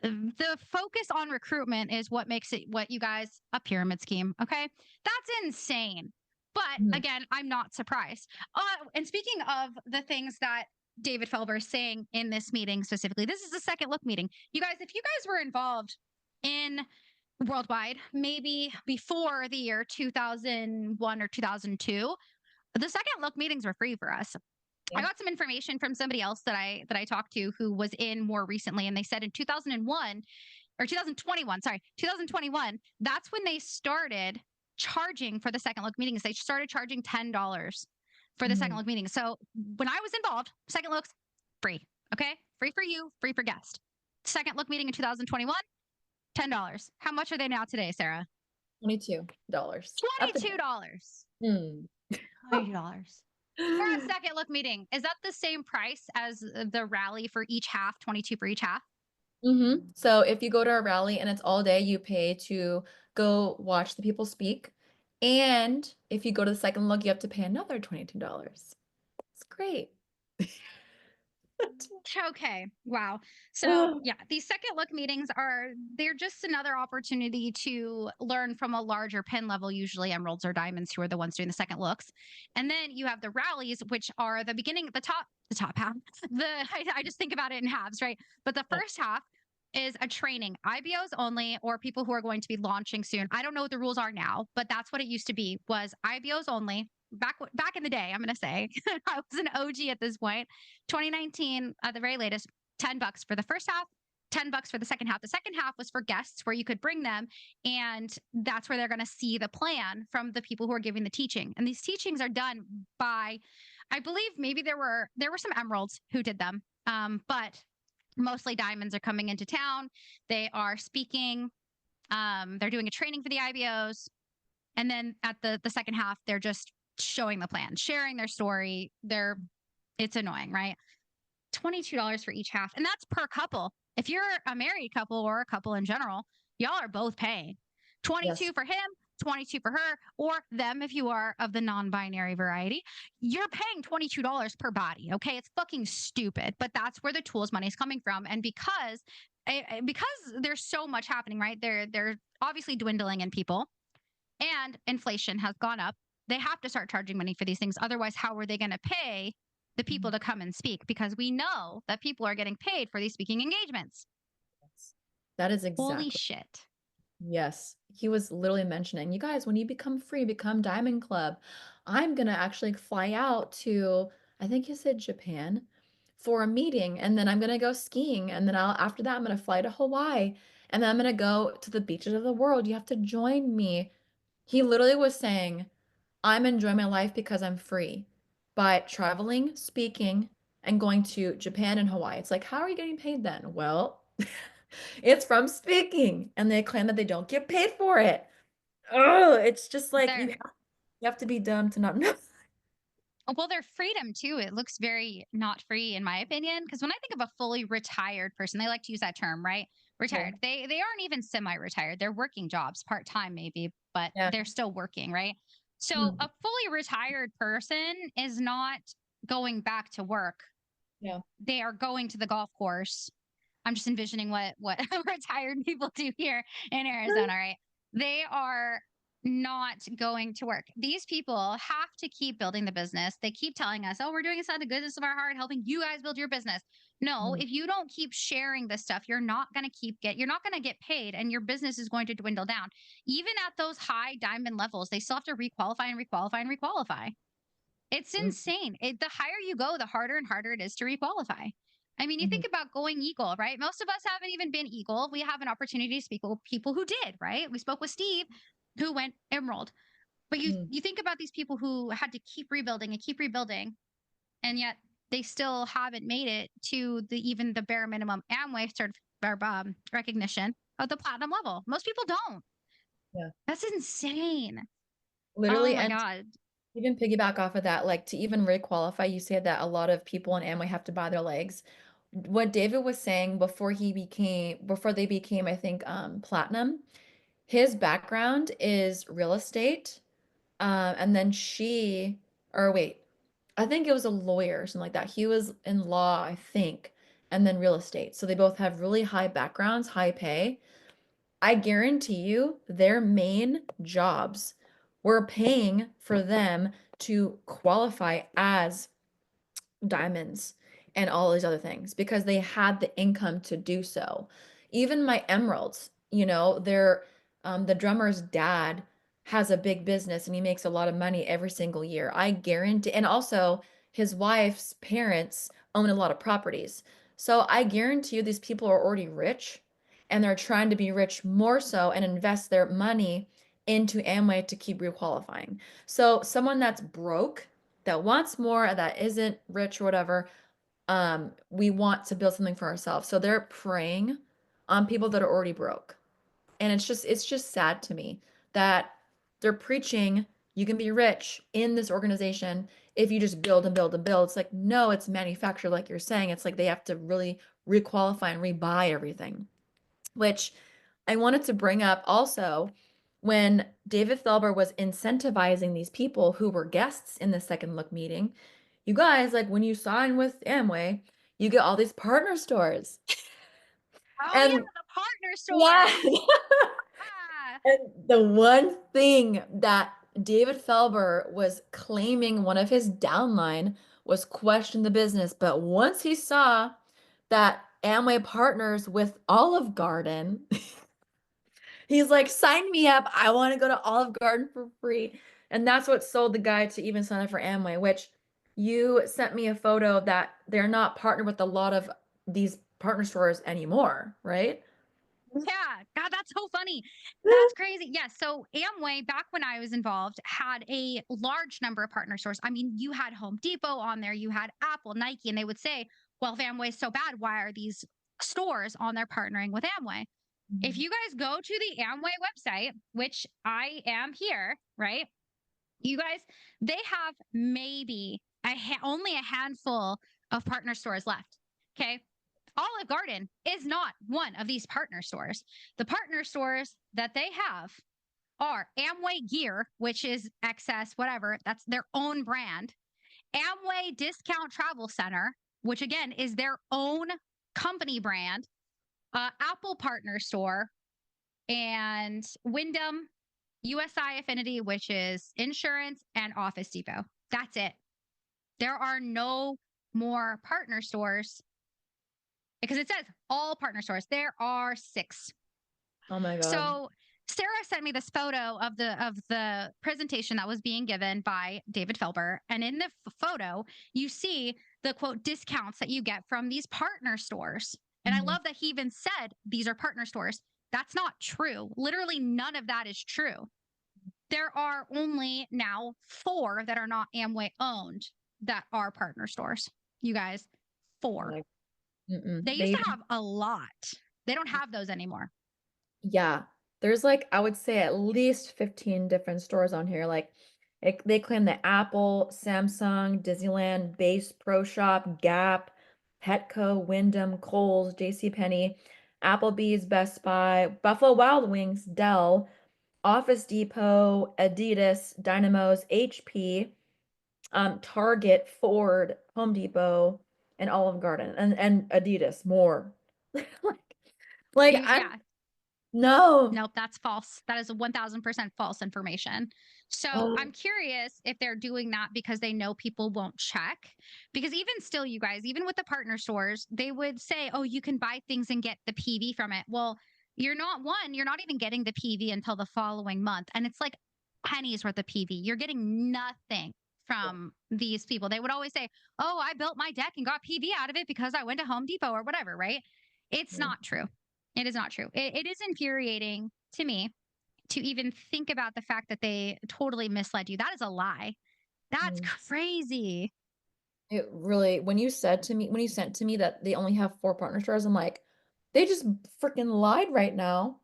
the focus on recruitment is what makes it what you guys a pyramid scheme. Okay. That's insane. But Mhm. again, I'm not surprised. And speaking of the things that David Felber is saying in this meeting specifically, this is the second look meeting. You guys, if you guys were involved in worldwide, maybe before the year 2001 or 2002, the second look meetings were free for us. I Yeah. got some information from somebody else that I talked to who was in more recently, and they said in 2001 or 2021, sorry, 2021, that's when they started charging for the second look meetings. They started charging $10 for the second Mhm. look meeting. So when I was involved, second looks free. Okay, free for you, free for guest. Second look meeting in 2021, $10. How much are they now today, Sarah? $22. Up to $22. mm. $22. For a second look meeting, is that the same price as the rally for each half, 22 for each half? So if you go to a rally and it's all day, you pay to go watch the people speak. And if you go to the second look, you have to pay another $22. It's great. Okay. Wow. So, Oh, yeah, these second look meetings they're just another opportunity to learn from a larger pin level, usually emeralds or diamonds who are the ones doing the second looks. And then you have the rallies, which are the beginning, the top half. I just think about it in halves, right? But the yeah. first half is a training, IBOs only, or people who are going to be launching soon. I don't know what the rules are now, but that's what it used to be, was IBOs only. Back in the day, I'm gonna say I was an OG at this point. 2019 at the very latest, $10 for the first half, $10 for the second half. The second half was for guests where you could bring them, and that's where they're going to see the plan from the people who are giving the teaching. And these teachings are done by, I believe, maybe there were some emeralds who did them, but mostly diamonds are coming into town. They are speaking. They're doing a training for the IBOs, and then at the second half, they're just showing the plan, sharing their story. It's annoying, right? $22 for each half. And that's per couple. If you're a married couple or a couple in general, y'all are both paying. Yes. 22 for him, 22 for her, or them if you are of the non-binary variety. You're paying $22 per body. Okay. It's fucking stupid. But that's where the tools money is coming from. And because because there's so much happening, right? They're obviously dwindling in people, and inflation has gone up. They have to start charging money for these things. Otherwise, how are they going to pay the people Mhm. to come and speak? Because we know that people are getting paid for these speaking engagements. Yes. That is Holy exactly. shit. Yes, he was literally mentioning, you guys, when you become free, become Diamond Club. I'm gonna actually fly out to, I think he said Japan, for a meeting, and then I'm gonna go skiing, and then after that I'm gonna fly to Hawaii, and then I'm gonna go to the beaches of the world. You have to join me. He literally was saying, I'm enjoying my life because I'm free by traveling, speaking, and going to Japan and Hawaii. It's like, how are you getting paid then? Well, it's from speaking, and they claim that they don't get paid for it. Oh, it's just like They're you have to be dumb to not know. Well, their freedom too, it looks very not free in my opinion. Because when I think of a fully retired person, they like to use that term, right? Yeah. Retired. They aren't even semi-retired. They're working jobs, part-time maybe, but Yeah. they're still working, right? So Mm. a fully retired person is not going back to work. Yeah. They are going to the golf course. I'm just envisioning what retired people do here in Arizona, right? They are not going to work. These people have to keep building the business. They keep telling us, "Oh, we're doing this out of the goodness of our heart, helping you guys build your business." No, Mm. if you don't keep sharing this stuff, you're not going to get paid and your business is going to dwindle down. Even at those high diamond levels, they still have to requalify and requalify and requalify. It's Mm. insane. The higher you go, the harder and harder it is to requalify. I mean, you think Mhm. about going Eagle, right? Most of us haven't even been Eagle. We have an opportunity to speak with people who did, right? We spoke with Steve, who went Emerald. But you Mm. you think about these people who had to keep rebuilding, and yet they still haven't made it to the bare minimum Amway recognition of the platinum level. Most people don't. Yeah. That's insane. Oh Literally, my and god. even piggyback off of that, like to even requalify, you said that a lot of people in Amway have to buy their legs. What David was saying before they became, I think, platinum, his background is real estate. And then or wait, I think it was a lawyer or something like that. He was in law, I think, and then real estate. So they both have really high backgrounds, high pay. I guarantee you their main jobs were paying for them to qualify as diamonds and all these other things because they had the income to do so. Even my emeralds, the drummer's dad has a big business and he makes a lot of money every single year. I guarantee, and also his wife's parents own a lot of properties. So I guarantee you these people are already rich and they're trying to be rich more so and invest their money into Amway to keep requalifying. So someone that's broke that wants more, that isn't rich or whatever, we want to build something for ourselves. So they're preying on people that are already broke. And it's just sad to me that they're preaching you can be rich in this organization if you just build and build and build. It's like, no, it's manufactured, like you're saying. It's like they have to really requalify and rebuy everything, which I wanted to bring up also when David Felber was incentivizing these people who were guests in the second look meeting. You guys, like when you sign with Amway, you get all these partner stores. Oh yeah, And the partner yeah. stores. Ah, And the one thing that David Felber was claiming one of his downline was question the business. But once he saw that Amway partners with Olive Garden, he's like, sign me up. I want to go to Olive Garden for free. And that's what sold the guy to even sign up for Amway, which you sent me a photo that they're not partnered with a lot of these partner stores anymore, right? yeah. God, that's so funny. That's crazy. Yeah. So Amway, back when I was involved, had a large number of partner stores. I mean, you had Home Depot on there, you had Apple, Nike, and they would say, well, if Amway is so bad, why are these stores on there partnering with Amway? If Mhm. you guys go to the Amway website, which I am here, right? You guys, they have maybe only a handful of partner stores left. Okay. Olive Garden is not one of these partner stores. The partner stores that they have are Amway Gear, which is Excess, whatever, that's their own brand. Amway Discount Travel Center, which again is their own company brand. Apple Partner Store, and Wyndham, USI Affinity, which is insurance, and Office Depot. That's it. There are no more partner stores because it says all partner stores. There are six. Oh my God. So Sarah sent me this photo of the presentation that was being given by David Felber, and in the photo, you see the quote discounts that you get from these partner stores. And I Mhm. love that he even said these are partner stores. That's not true. Literally, none of that is true. There are only now four that are not Amway owned that are partner stores. You guys, four. Like, mm-mm. They used They to even have a lot. They don't have those anymore. Yeah. There's like, I would say at least 15 different stores on here. Like they claim that Apple, Samsung, Disneyland, Base Pro Shop, Gap, Petco, Wyndham, Kohl's, JCPenney, Applebee's, Best Buy, Buffalo Wild Wings, Dell, Office Depot, Adidas, Dynamos, HP, Target, Ford, Home Depot, and Olive Garden, and Adidas, more. Like I'm Yeah, no. nope, that's false. That is 1000% false information. So Oh, I'm curious if they're doing that because they know people won't check. Because even still, you guys, even with the partner stores, they would say, oh, you can buy things and get the PV from it. Well, you're not even getting the PV until the following month. And it's like pennies worth of PV. You're getting nothing from these people. They would always say, oh, I built my deck and got PV out of it because I went to Home Depot or whatever, right? It's yeah. not true. It is not true. It is infuriating to me to even think about the fact that they totally misled you. That is a lie. That's Mm. crazy. It really, when you sent to me that they only have four partner stores, I'm like, they just freaking lied right now.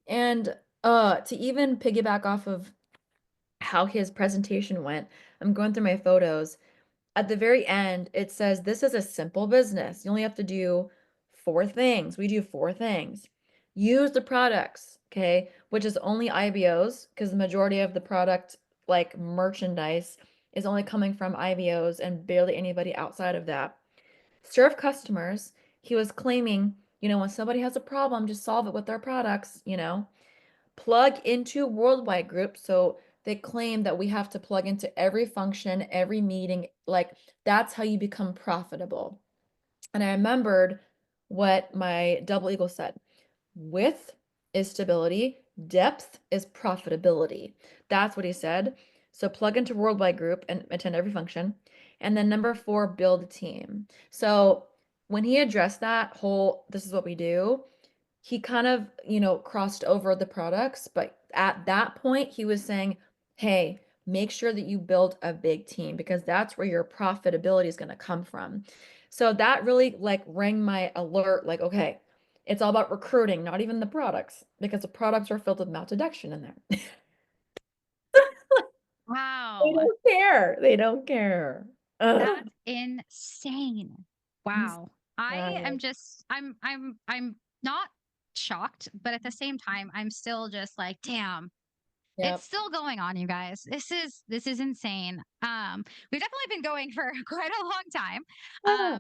And to even piggyback off of how his presentation went, I'm going through my photos. At the very end, it says this is a simple business. You only have to do four things. We do four things. Use the products, okay, which is only IBOs because the majority of the product, like merchandise, is only coming from IBOs and barely anybody outside of that. Serve customers. He was claiming, when somebody has a problem, just solve it with their products. Plug into worldwide group. So they claim that we have to plug into every function, every meeting. Like that's how you become profitable. And I remembered what my double eagle said. Width is stability, depth is profitability. That's what he said. So plug into worldwide group and attend every function. And then number four, build a team. So when he addressed that whole, this is what we do, he kind of, crossed over the products, but at that point, he was saying, hey, make sure that you build a big team because that's where your profitability is going to come from. So that really like rang my alert, like, okay, it's all about recruiting, not even the products, because the products are filled with maltodextrin in there. They Wow. don't care. They don't care. Ugh. That's insane. He's Wow. I sad. am just I'm not shocked, but at the same time I'm still just like, damn, it's Yep. still going on, you guys. This is insane. We've definitely been going for quite a long time. Oh,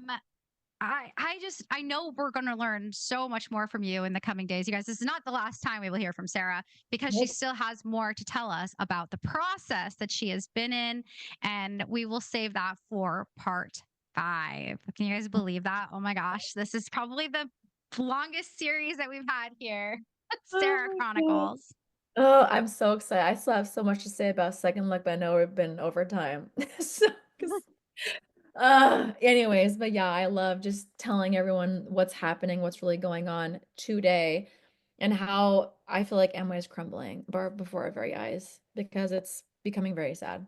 I know we're going to learn so much more from you in the coming days. You guys, this is not the last time we will hear from Sarah because she nope. still has more to tell us about the process that she has been in, and we will save that for part 5. Can you guys believe that? Oh my gosh, this is probably the longest series that we've had here. Sarah Oh my God. Chronicles. Oh, I'm so excited. I still have so much to say about Second Look, but I know we've been over time. So, 'cause, anyways, but yeah, I love just telling everyone what's happening, what's really going on today, and how I feel like Amway is crumbling before our very eyes because it's becoming very sad.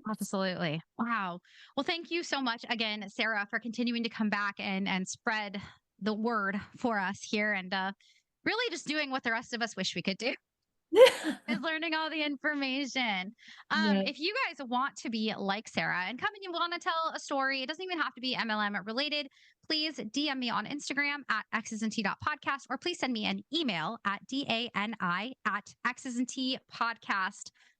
Absolutely. Wow. Well, thank you so much again, Sarah, for continuing to come back and spread the word for us here and really just doing what the rest of us wish we could do is learning all the information. Yeah. If you guys want to be like Sarah and come and you want to tell a story, it doesn't even have to be MLM related. Please DM me on Instagram at xsnt.podcast or please send me an email at DANI at xsntpodcast.com.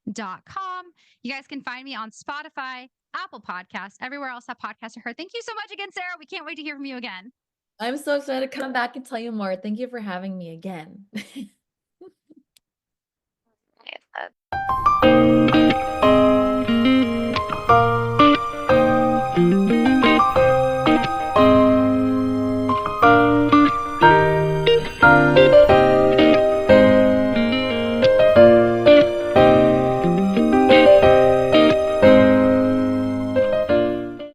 You guys can find me on Spotify, Apple Podcasts, everywhere else that podcasts are heard. Thank you so much again, Sarah. We can't wait to hear from you again. I'm so excited to come back and tell you more. Thank you for having me again.